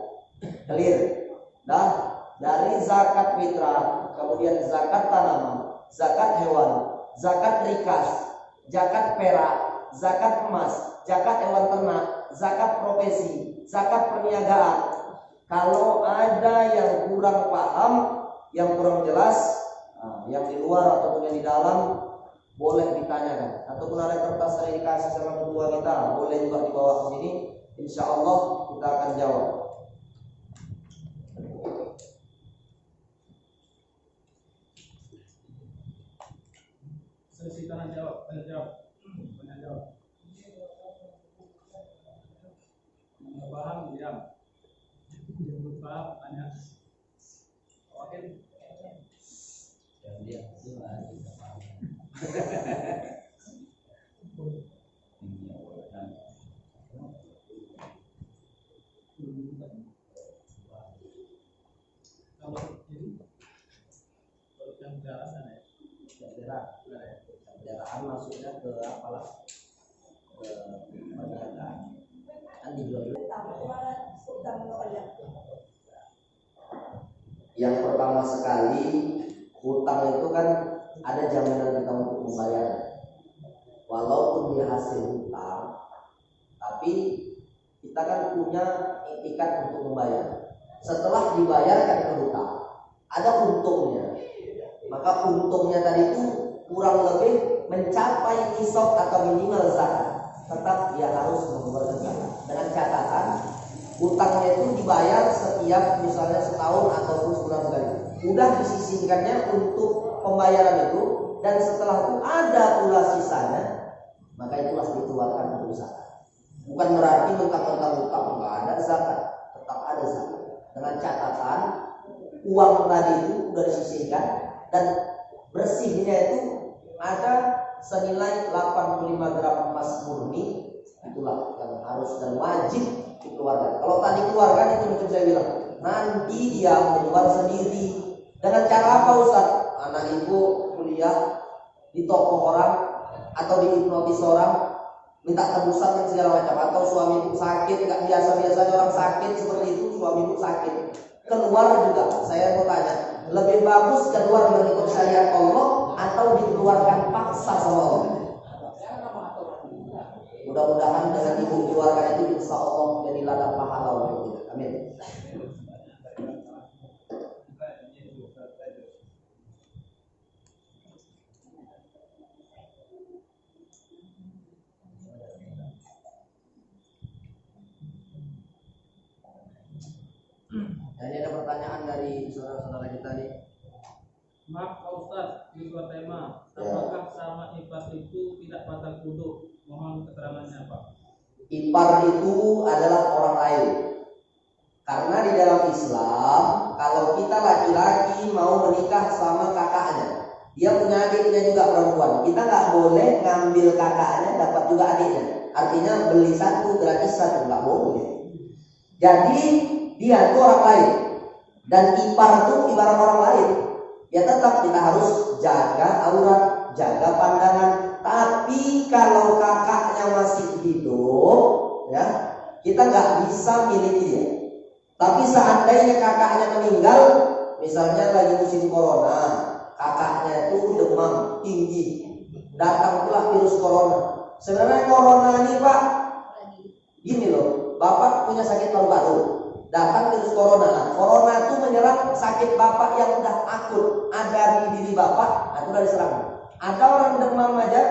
Clear? Dah, dari zakat fitrah, kemudian zakat tanaman, zakat hewan, zakat rikas, zakat perak, zakat emas, zakat hewan ternak, zakat profesi, zakat perniagaan. Kalau ada yang kurang paham, yang kurang jelas, yang di luar ataupun yang di dalam, boleh ditanyakan. Ataupun ada kertas yang dikasih sama ketua kita, boleh juga dibawa ke sini. Insya Allah kita akan jawab. Sesi tanya jawab. Paham diam. Yang paham tanya. Oke. Dia paham. Kalau ini yang daerah sana ya. Daerah maksudnya ke apalah? Ke perniagaan. Kan dijual. Yang pertama sekali, hutang itu kan ada jaminan kita untuk membayar. Walaupun dia hasil hutang, tapi kita kan punya etikat untuk membayar. Setelah dibayarkan ke hutang, ada untungnya. Maka untungnya tadi itu kurang lebih mencapai nisab atau minimal zakat. Tetap dia harus mengeluarkan zakat. Dengan catatan hutangnya itu dibayar setiap misalnya setahun ataupun sebulan sekali. Udah disisihkannya untuk pembayaran itu, dan setelah itu ada pula sisanya, maka itulah dikeluarkan untuk zakat. Bukan berarti mentang-mentang hutang nggak ada zakat, tetap ada zakat. Dengan catatan uang tadi itu sudah disisihkan dan bersihnya itu ada senilai 85 gram emas murni, itulah yang harus dan wajib dikeluarkan. Kalau tadi keluarkan itu macam saya bilang, nanti dia mengeluar sendiri. Dengan cara apa Ustaz? Anak ibu kuliah di toko orang atau dihipnotis orang, minta tebusan dan segala macam, atau suami ibu sakit, nggak biasa-biasanya orang sakit seperti itu, suami ibu sakit keluar juga. Saya mau tanya, lebih bagus keluar mengikut syariat Allah atau dikeluarkan paksa sama Allah? Mudah-mudahan dengan ibu keluarkan itu insya Allah jadi ladang pahala untuk kita. Amin. pertanyaan dari saudara-saudara kita nih. Maaf Pak Ustaz, di suatu tema, apakah sama ipar itu tidak batal wudu? Mohon keterangannya Pak. Ipar itu adalah orang lain. Karena di dalam Islam, kalau kita laki-laki mau menikah sama kakaknya, dia punya adiknya juga perempuan, kita nggak boleh ngambil kakaknya dapat juga adiknya. Artinya beli satu gratis satu, nggak boleh. Jadi dia itu orang lain, dan ipar itu ibarat orang lain. Ya tetap kita harus jaga aurat, jaga pandangan. Tapi kalau kakaknya masih hidup, ya kita nggak bisa miliki dia. Tapi seandainya kakaknya meninggal, misalnya lagi musim corona, kakaknya itu demam tinggi, datang pula virus corona. Sebenarnya corona ini Pak, gini loh, Bapak punya sakit paru-paru, datang virus corona. Nah, corona itu menyerang sakit Bapak yang udah akut, ada di diri Bapak, itu udah diserang. Ada orang demam aja,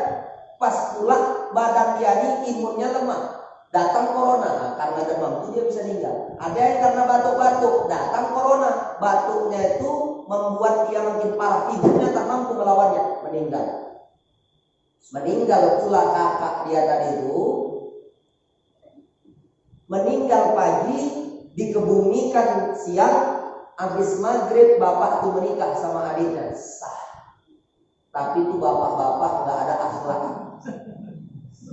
pas pula badan dia ini imunnya lemah, datang corona. Nah, karena demam itu dia bisa meninggal. Ada yang karena batuk-batuk, datang corona, batuknya itu membuat dia makin parah, ibunya tak mampu melawannya, meninggal. Meninggal pula kakak dia tadi itu, meninggal pagi, dikebumikan siang, habis maghrib bapak itu menikah sama adiknya, sah. Tapi itu bapak-bapak nggak ada akhlak.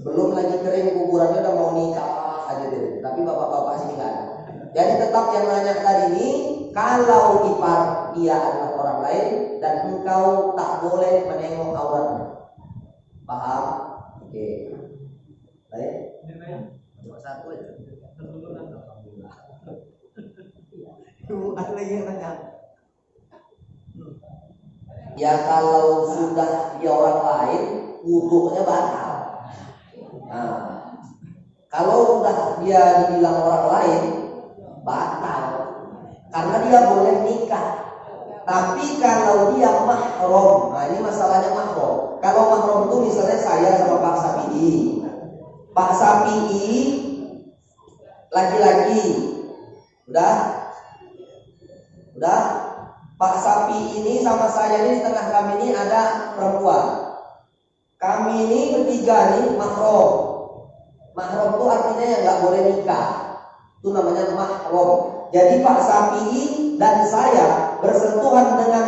Belum lagi kering kuburannya udah mau nikah aja deh. Tapi bapak-bapak sini nggak ada. Jadi tetap yang nanya tadi ini, kalau ipar dia adalah orang lain dan engkau tak boleh menengok auratnya. Paham? Oke. Baik. Cuma satu aja. Ada lagi yang nanya. Ya kalau sudah dia orang lain, wudhunya batal. Nah, kalau udah dia dibilang orang lain, batal. Karena dia boleh nikah. Tapi kalau dia mahram, nah ini masalahnya mahram. Kalau mahram itu misalnya saya sama Pak Sapi'i. Pak Sapi'i laki-laki. Udah? Pak Sapi ini sama saya ini, di tengah kami ini ada perempuan. Kami ini bertiga nih mahram. Mahram itu artinya yang nggak boleh nikah. Itu namanya mahram. Jadi Pak Sapi dan saya bersentuhan dengan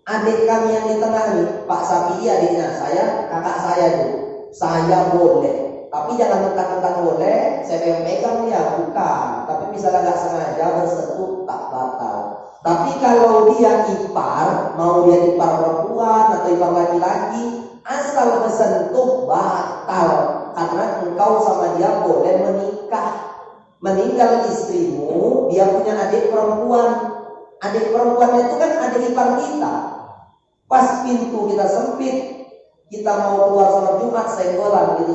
adik kami yang di tengah nih. Pak Sapi adiknya saya, kakak saya itu. Saya boleh. Tapi jangan mentang-mentang boleh, saya pegang dia, bukan. Tapi misalnya nggak sengaja bersentuh, tak batal. Tapi kalau dia ipar, mau dia ipar perempuan atau ipar laki-laki, asal bersentuh batal. Karena engkau sama dia boleh menikah. Meninggal istrimu, dia punya adik perempuan. Adik perempuannya itu kan adik ipar kita. Pas pintu kita sempit, kita mau keluar sholat Jumat, senggolan gitu,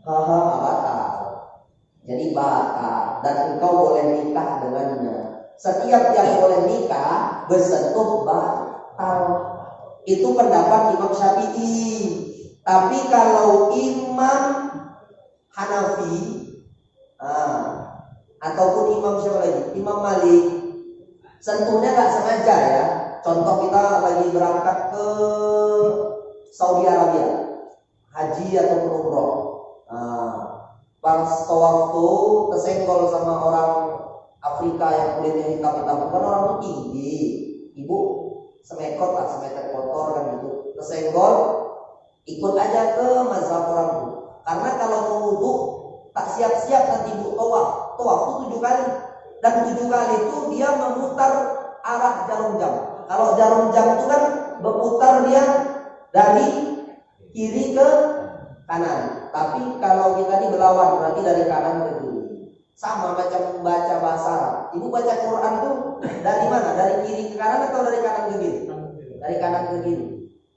batal. Jadi batal. Dan engkau boleh nikah dengannya. Setiap yang boleh nikah bersentuh batal. Itu pendapat Imam Syafi'i. Tapi kalau Imam Hanafi, ataupun Imam siapa lagi? Imam Malik, sentuhnya nggak sengaja ya. Contoh kita lagi berangkat ke Saudi Arabia, haji atau umroh. Pas tawaf tuh tersenggol sama orang Afrika yang kulitnya hitam-hitam, bukan orang tuh tinggi, ibu semekot lah, semeter kotor kan gitu, tersenggol, ikut aja ke mazhab orang tuh. Karena kalau mau wudhu tak siap-siap nanti ibu tawaf tuh 7 kali, dan 7 kali itu dia memutar arah jarum jam. Kalau jarum jam itu kan berputar dia dari kiri ke kanan. Tapi kalau kita ini berlawan, berarti dari kanan ke kiri. Sama macam membaca bahasa Arab. Ibu baca Quran tuh dari mana? Dari kiri ke kanan atau dari kanan ke kiri? Dari kanan ke kiri.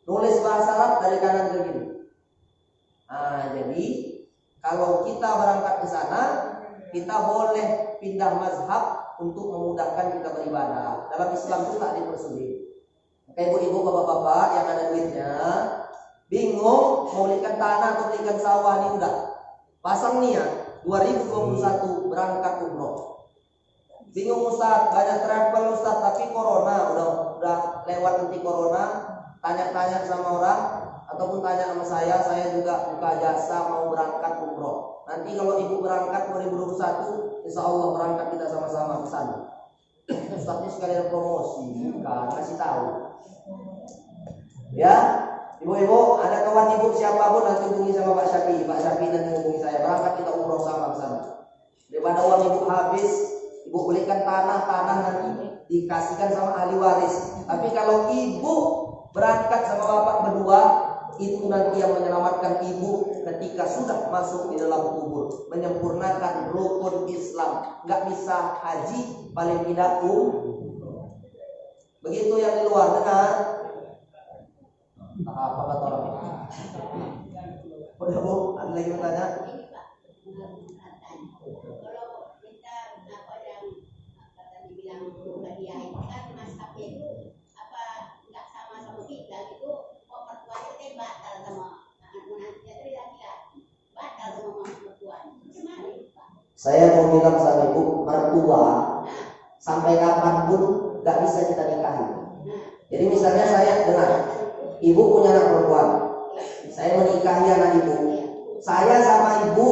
Nulis bahasa Arab dari kanan ke kiri. Jadi kalau kita berangkat ke sana, kita boleh pindah mazhab untuk memudahkan kita beribadah. Dalam Islam itu tak dipersulit. Maka ibu-ibu, bapak-bapak yang ada duitnya, bingung mau belikan tanah atau belikan sawah, ini udah pasang niat 2021 berangkat umroh. Bingung Ustaz, banyak travel Ustaz, tapi corona udah lewat nanti corona, tanya-tanya sama orang ataupun tanya sama saya juga buka jasa mau berangkat umroh. Nanti kalau ibu berangkat 2021, insya Allah berangkat kita sama-sama ke sana. Ustaznya sekalian promosi, bukan kasih tahu. Ya, ibu-ibu, ada kawan ibu siapapun nanti hubungi sama Pak Syafi nanti hubungi saya, berangkat kita umroh sama ke sana. Daripada uang ibu habis, ibu belikan tanah nanti dikasihkan sama ahli waris. Tapi kalau ibu berangkat sama bapak berdua, itu nanti yang menyelamatkan ibu ketika sudah masuk di dalam kubur, menyempurnakan rukun Islam. Nggak bisa haji, paling tidak begitu yang di luar, dengar? Apa kata orang? Udah bu, ada lagi bertanya? Saya mau bilang sama ibu, mertua sampai kapanpun gak bisa kita nikahi. Jadi misalnya saya dengar, ibu punya anak perempuan, saya menikahi anak ibu, saya sama ibu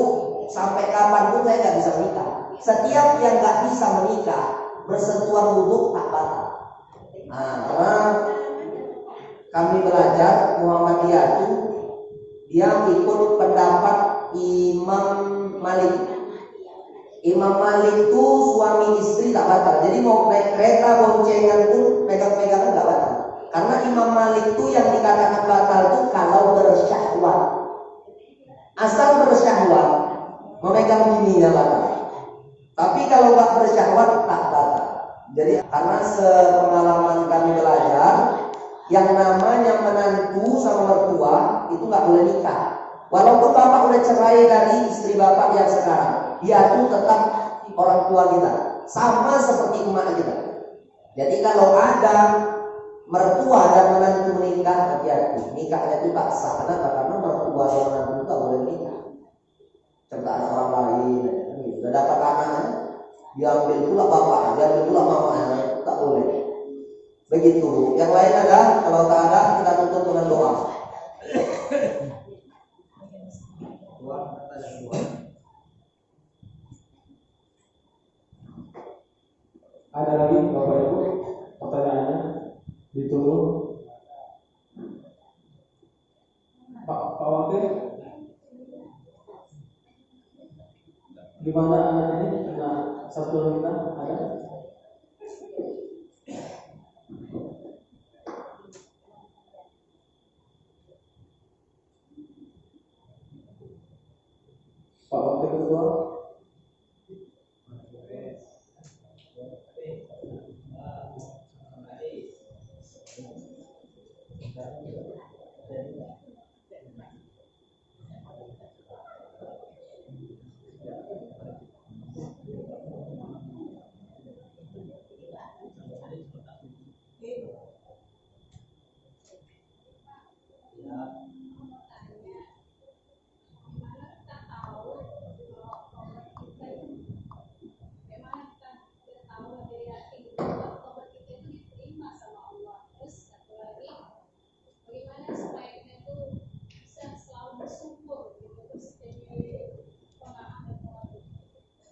sampai kapanpun saya gak bisa menikah. Setiap yang gak bisa menikah bersentuhan wudhu tak batal. Nah, karena kami belajar Muhammadiyah itu dia ikut pendapat Imam Malik. Imam Malik itu suami istri tak batal. Jadi mau naik kereta boncengan pun pegang-pegangan tak batal. Karena Imam Malik itu yang dikatakan batal itu kalau bersyahwat. Asal bersyahwat, memegang bininya batal. Tapi kalau nggak bersyahwat tak batal. Jadi karena sepengalaman kami belajar, yang namanya menantu sama mertua itu nggak boleh nikah. Walaupun bapak udah cerai dari istri bapak yang sekarang, dia tuh tetap orang tua kita, sama seperti emak kita. Jadi kalau ada mertua dan menantu menikah, hati-hati, nikahnya itu tak sah. Kenapa? Karena mertua dan menantu tak boleh nikah. Certaan orang lain, udah dapat anaknya, diambil pula bapaknya, diambil pula mamanya, tak boleh. Begitu. Yang lain ada, kalau tak ada kita tutup dengan doa. Ada lagi Bapak Ibu pertanyaannya ditunggu. Pak Wakil, di mana ini? Nah, satu kita ada. Pak Wakil Ketua.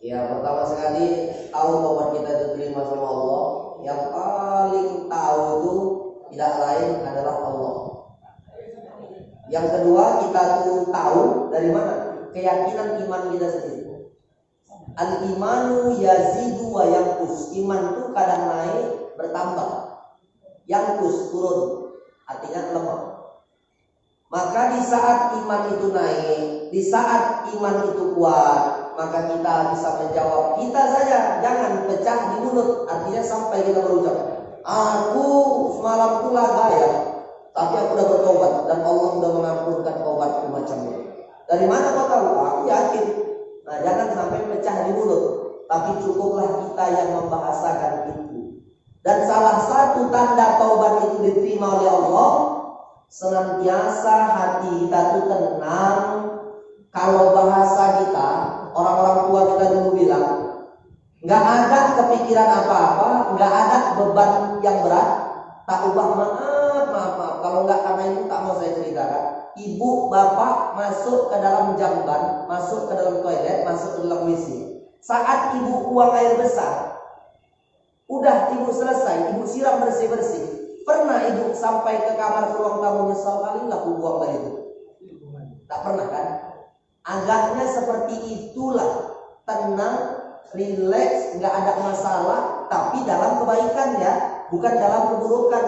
Ya, pertama sekali tahu bahwa kita diterima sama Allah. Yang paling tahu itu tidak lain adalah Allah. Yang kedua, kita tuh tahu dari mana? Keyakinan iman kita sendiri. Al-imanu yazidu wa yanqus. Iman itu kadang naik, bertambah. Yanqus, turun. Artinya lemah. Maka di saat iman itu naik, di saat iman itu kuat, maka kita bisa menjawab kita saja, jangan pecah di mulut. Artinya sampai kita berucap, aku semalam pula gaya, tapi aku sudah bertobat dan Allah sudah mengampunkan taubatku macam ini. Dari mana kau tahu? Aku yakin. Nah, jangan sampai pecah di mulut, tapi cukuplah kita yang membahasakan itu. Dan salah satu tanda taubat itu diterima oleh Allah, senantiasa hati kita itu tenang. Kalau bahasa kita, orang-orang tua kita dulu bilang, Nggak ada kepikiran apa-apa, nggak ada beban yang berat. Tak ubah, maaf. Kalau nggak karena itu tak mau saya ceritakan. Ibu bapak masuk ke dalam jamban, masuk ke dalam toilet, masuk ke dalam WC. Saat ibu buang air besar, udah ibu selesai, ibu siram bersih-bersih. Pernah ibu sampai ke kamar ke ruang tamu nyesal kali nggak aku buang tadi itu? Tak pernah kan? Agaknya seperti itulah, tenang, rileks, nggak ada masalah, tapi dalam kebaikan ya, bukan dalam keburukan.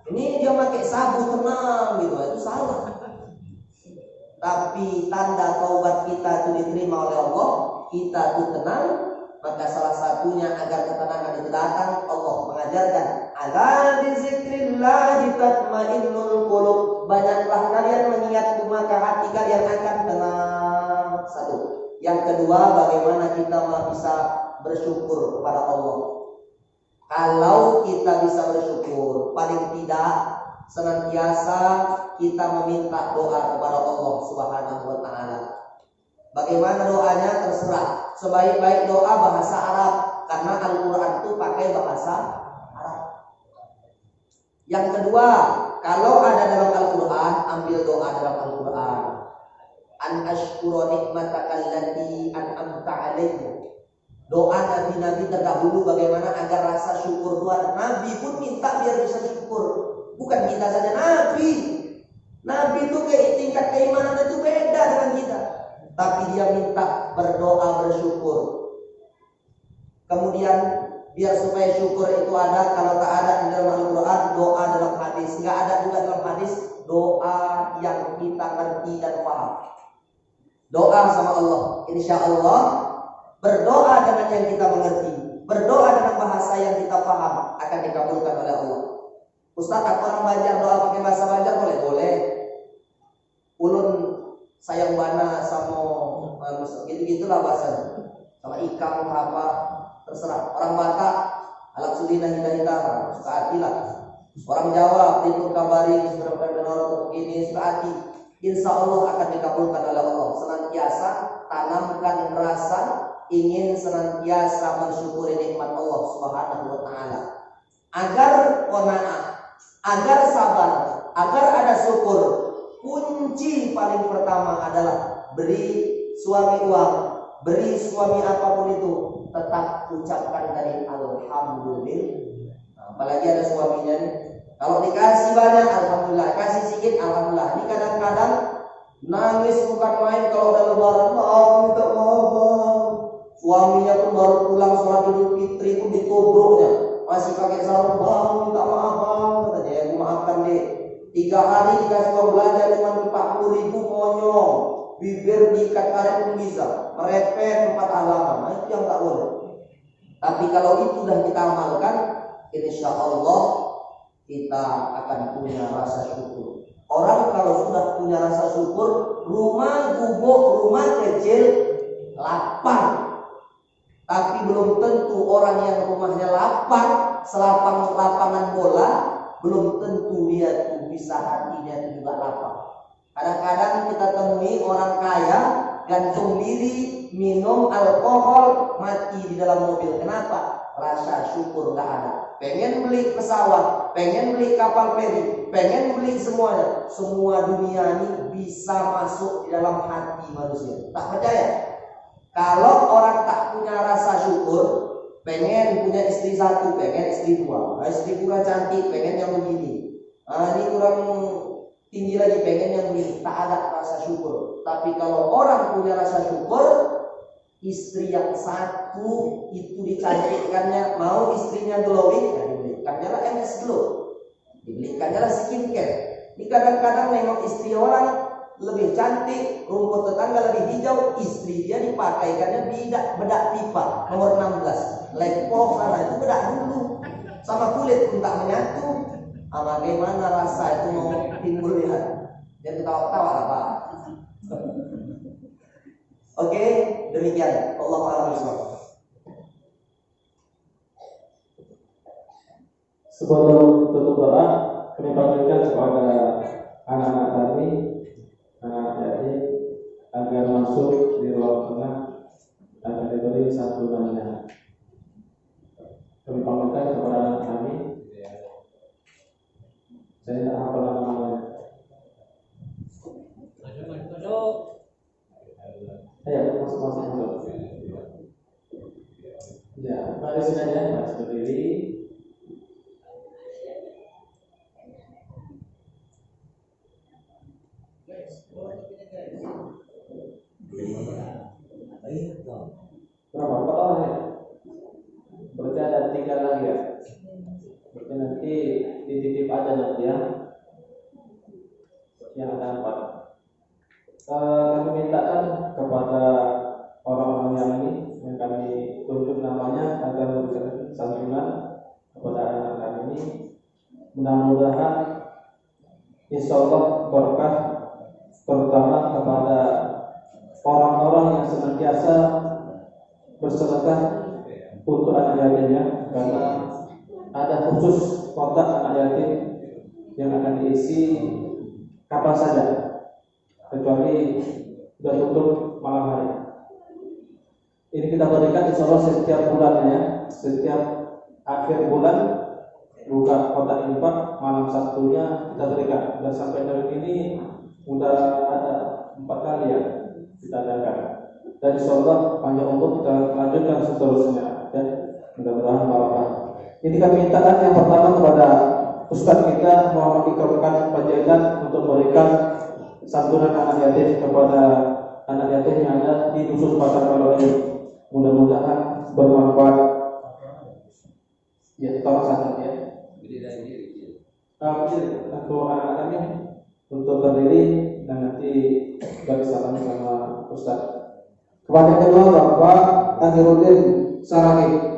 Ini dia pakai sabu tenang gitu, itu salah. Tapi tanda taubat kita itu diterima oleh Allah, kita itu tenang, maka salah satunya agar ketenangan itu datang, Allah mengajarkan, ala bizikrillah tatmainnul qulub. Banyaklah kalian mengingatku maka hati kalian akan tenang. Satu. Yang kedua, bagaimana kita bisa bersyukur kepada Allah. Kalau kita bisa bersyukur, paling tidak senantiasa kita meminta doa kepada Allah Subhanahu wa taala. Bagaimana doanya terserah. Sebaik-baik doa bahasa Arab, karena Al-Qur'an itu pakai bahasa Arab. Yang kedua, kalau ada dalam Al-Qur'an, ambil doa dalam Al-Qur'an. An ashkura nikmataka allati an'amta 'alayya. Doa nabi-nabi terdahulu bagaimana agar rasa syukur Tuhan. Nabi pun minta biar bisa syukur. Bukan kita saja Nabi. Nabi itu tingkat keimanan itu beda dengan kita. Tapi dia minta berdoa bersyukur. Kemudian biar supaya syukur itu ada, kalau tak ada di dalam Al-Quran, doa dalam hadis. Nggak ada juga dalam hadis doa yang kita ngerti dan paham. Doa sama Allah, insya Allah berdoa dengan yang kita mengerti, berdoa dengan bahasa yang kita paham akan dikabulkan oleh Allah. Ustaz, aku orang Banjar doa pakai bahasa Banjar boleh? Ulun sayang bana sama gitu-gitulah bahasanya. Sama ikan apa terserah. Orang Batak alat sulina hita-hita suka hati lah. Orang Jawa tidur kabari seberapa dengar begini suka hati. Insya Allah akan dikabulkan oleh Allah. Senantiasa tanamkan rasa ingin senantiasa bersyukuri nikmat Allah Subhanahu wa taala. Agar qanaah, agar sabar, agar ada syukur. Kunci paling pertama adalah beri suami uang, beri suami apapun itu, tetap ucapkan tadi alhamdulillah. Apalagi ada suaminya nih. Kalau dikasih banyak alhamdulillah, kasih sedikit alhamdulillah. Ini kadang-kadang nangis bukan main kalau udah lebaran, minta maaf. Suaminya pun baru pulang sholat Idul Fitri pun ditubruknya, masih pakai sarung, bang minta maaf bang, katanya ya gue maafkan deh. 3 hari dikasih uang belanja cuma 40.000 monyong, bibir diikat karet pun bisa, merepet 4 halaman, nah itu yang tak boleh. Tapi kalau itu sudah kita amalkan, insya Allah kita akan punya rasa syukur. Orang kalau sudah punya rasa syukur, rumah gubuk, rumah kecil, lapang. Tapi belum tentu orang yang rumahnya lapang, selapang lapangan bola, belum tentu dia tuh bisa hatinya itu juga lapang. Kadang-kadang kita temui orang kaya gantung diri, minum alkohol, mati di dalam mobil. Kenapa? Rasa syukur gak ada. Pengen beli pesawat, pengen beli kapal feri, pengen beli semuanya. Semua dunia ini bisa masuk di dalam hati manusia. Tak percaya? Kalau orang tak punya rasa syukur, pengen punya istri 1, pengen istri 2. Istri kurang cantik, pengen yang begini. Ini kurang tinggi lagi, pengen yang begini. Tak ada rasa syukur. Tapi kalau orang punya rasa syukur, istri yang 1 itu dicantikkannya, mau istrinya glowing, ya dibelikannya lah MS Glow, dibelikannya lah skincare. Ini kadang-kadang nengok istri orang lebih cantik, rumput tetangga lebih hijau, istri dia dipakaikannya bedak pipa nomor 16, lepo sana itu bedak dulu, sama kulit pun tak menyatu. Bagaimana rasa itu mau timbul ya? Jangan ketawa-ketawa lah Pak. Oke, demikian. Allah a'lam. Sebelum tutup doa, kami panggilkan kepada anak-anak kami, anak adik, agar masuk di ruang tengah agar diberi santunannya. masing-masing dulu. Ya, baris aja, baris berdiri. Berapa? 4 orang ya? Berarti ada 3 lagi ya? Berarti nanti dititip aja nanti ya. Yang ada 4. Kami mintakan kepada orang-orang yang ini yang kami tunjuk namanya agar memberikan santunan kepada anak kami ini. Mudah-mudahan insya Allah berkah terutama kepada orang-orang yang senantiasa bersedekah untuk anak yatimnya, karena ada khusus kotak anak yatim yang akan diisi kapan saja kecuali sudah tutup malam hari. Ini kita berikan insya Allah setiap bulannya, setiap akhir bulan buka kotak infak malam Sabtunya kita berikan. Dan sampai hari ini sudah ada 4 kali ya kita adakan. Dan insya Allah panjang umur kita lanjutkan seterusnya. Dan mudah-mudahan barokah. Ini kami mintakan yang pertama kepada Ustaz kita Muhammad Iqbal Panjaitan untuk memberikan santunan anak yatim kepada anak yatim yang ada di Dusun Pasar Kalau ini. Mudah-mudahan bermanfaat. Ya, tolong sangat ya. Untuk anak kami untuk berdiri dan nanti bersalam sama Ustaz. Kepada kedua Bapak Akhirudin Saragi.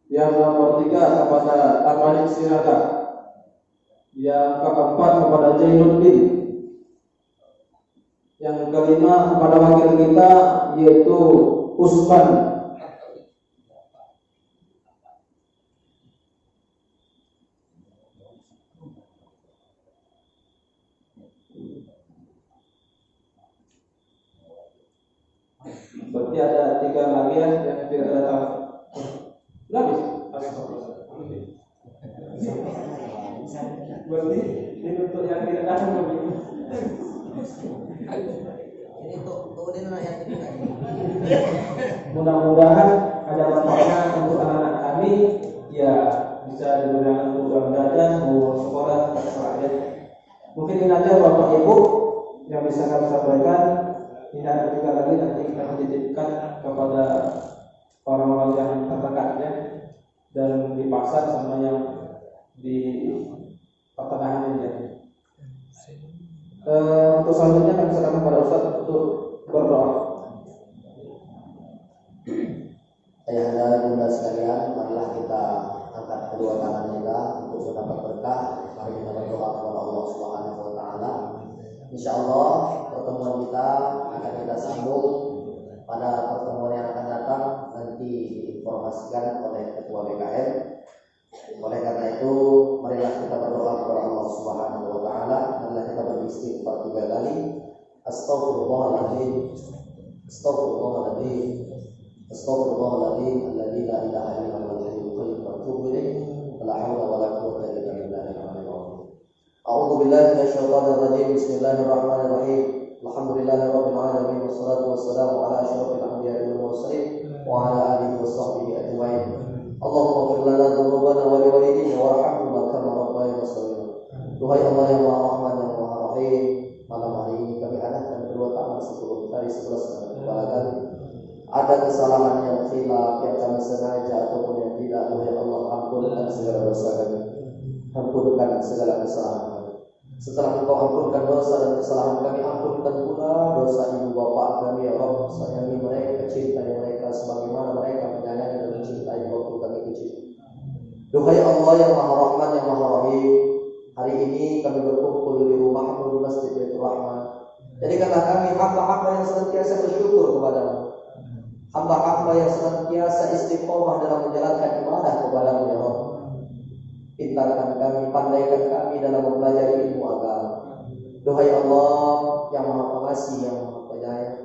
Yang nomor 3 kepada Armani Siraka. Yang keempat kepada Jainuddin. Yang kelima kepada wakil kita yaitu Usman. Berarti ada 3 lagi ya yang tidak datang. Habis. Berarti ini untuk yang tidak datang begitu. Ini untuk yang tidak. Mudah-mudahan ada manfaatnya untuk anak-anak kami, ya bisa digunakan untuk uang jajan, mau sekolah, terserah ya. Mungkin ini aja Bapak Ibu yang bisa kami sampaikan. Ini ada 3 lagi nanti kita dititipkan kepada orang-orang yang terdekat ya, dan di pasar sama yang di pertengahan ini ya. Untuk selanjutnya kami serahkan kepada Ustaz untuk berdoa. Ayahanda bunda sekalian, marilah kita angkat kedua tangan kita untuk mendapat berkah. Mari kita berdoa kepada Allah Subhanahu wa taala. Insyaallah pertemuan kita akan kita sambung pada pertemuan yang akan datang, nanti diinformasikan oleh Ketua BKN. Oleh karena itu, marilah kita berdoa kepada Allah Subhanahu wa taala. Marilah kita beristighfar 3 kali. Astaghfirullahaladzim, astaghfirullahaladzim, astaghfirullahaladzim, alladzi la ilaha illa huwal hayyul qayyum wa atubu ilaih. La haula wala quwwata illa billahil aliyyil azim. A'udzu billahi minasyaitonir rajim. Bismillahirrahmanirrahim. Alhamdulillahirabbil alamin wassalatu wassalamu ala asyrofil anbiya'i wal mursalin wa ala alihi washabbihi ajmain. Allahumma ighfir lana dzunubana wa li walidina warhamhuma kama rabbayana shaghira. Duhai Allah yang Maha Rahman yang Maha Rahim, malam hari ini kami adakan kedua tangan sebelum tadi 11 kepala kami. Ada kesalahan yang khilaf yang kami sengaja ataupun yang tidak, Tuhan Allah ampunkan segala dosa kami, ampunkan segala kesalahan kami. Setelah Engkau ampunkan dosa dan kesalahan kami, ampunkan pula dosa ibu bapak kami ya Rabb. Sayangi mereka, cintai mereka sebagaimana mereka menyayangi dan mencintai waktu kami kecil. Duhai Allah yang Maha Rahman yang Maha Rahim, hari ini kami berkumpul di rumah-Mu di Masjid Baitur Rahman. Jadikanlah kami hamba-hamba yang senantiasa bersyukur kepadamu, hamba-hamba yang senantiasa istiqomah dalam menjalankan ibadah kepadamu ya Rabb. Pintarkan kami, pandaikan kami dalam mempelajari ilmu agama. Duhai Allah yang Maha Pengasih yang Maha Penyayang,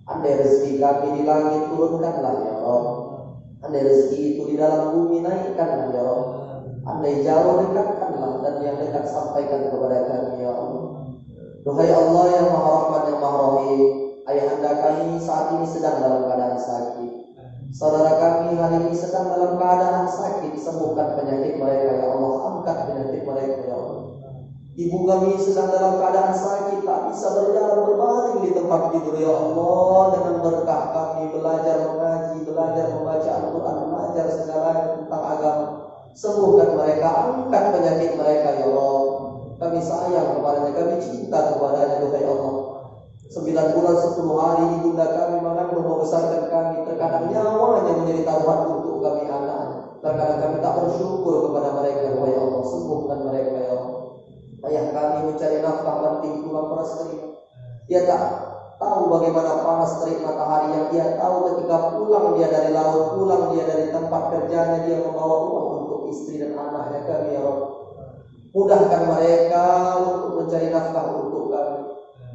andai rezeki kami di langit turunkanlah ya Rabb. Andai rezeki itu di dalam bumi naikkanlah ya Rabb. Andai jauh dekatkanlah, dan yang dekat sampaikan kepada kami ya Allah. Duhai Allah yang Maha Rahman yang Maha Rahim, Ayahanda kami saat ini sedang dalam keadaan sakit. Saudara kami hari ini sedang dalam keadaan sakit. Sembuhkan penyakit mereka ya Allah. Angkat penyakit mereka ya Allah. Ibu kami sedang dalam keadaan sakit, tak bisa berjalan berbaring di tempat tidur ya Allah. Dengan berkah kami belajar mengaji, belajar membaca Al-Quran, belajar segalanya tentang agama. Sembuhkan mereka, angkat penyakit mereka ya Allah. Kami sayang kepadanya, kami cinta kepadanya ya Allah. 9 bulan 10 hari ibunda kami mengandung membesarkan kami. Terkadang nyawanya menjadi taruhan untuk kami anak. Terkadang kami tak bersyukur kepada mereka ya Allah. Sembuhkan mereka ya Allah. Ayah kami mencari nafkah banting tulang peras kering. Dia tak tahu bagaimana panas terik matahari. Yang dia tahu ketika pulang dia dari laut, pulang dia dari tempat kerjanya, dia membawa uang untuk istri dan anaknya kami ya Allah. Mudahkan mereka untuk mencari nafkah untuk kami.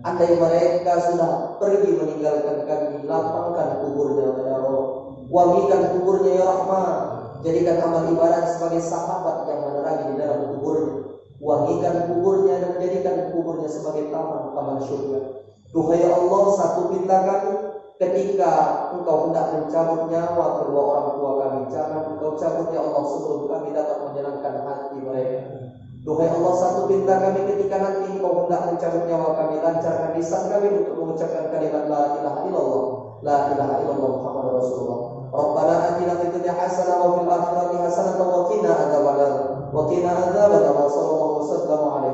Andai mereka sudah pergi meninggalkan kami, lapangkan kuburnya ya Allah. Wangikan kuburnya ya Rahman. Jadikan amal ibadah sebagai sahabat yang menerangi di dalam kuburnya. Wangikan kuburnya dan jadikan kuburnya sebagai taman-taman surga. Duhai Allah, satu pinta kami, ketika Engkau hendak mencabut nyawa kedua orang tua kami, jangan Engkau cabut ya Allah sebelum kami dapat menyenangkan hati mereka. Duhai Allah, satu pinta kami, ketika nanti Engkau hendak mencabut nyawa kami, lancarkan lisan kami untuk mengucapkan kalimat la ilaha illallah, la ilaha illallah Muhammad Rasulullah. Rabbana atina fid dunya hasanah wa fil akhirati hasanah wa qina adzabannar. Wa qina adzabannar. Sallallahu alaihi wasallam.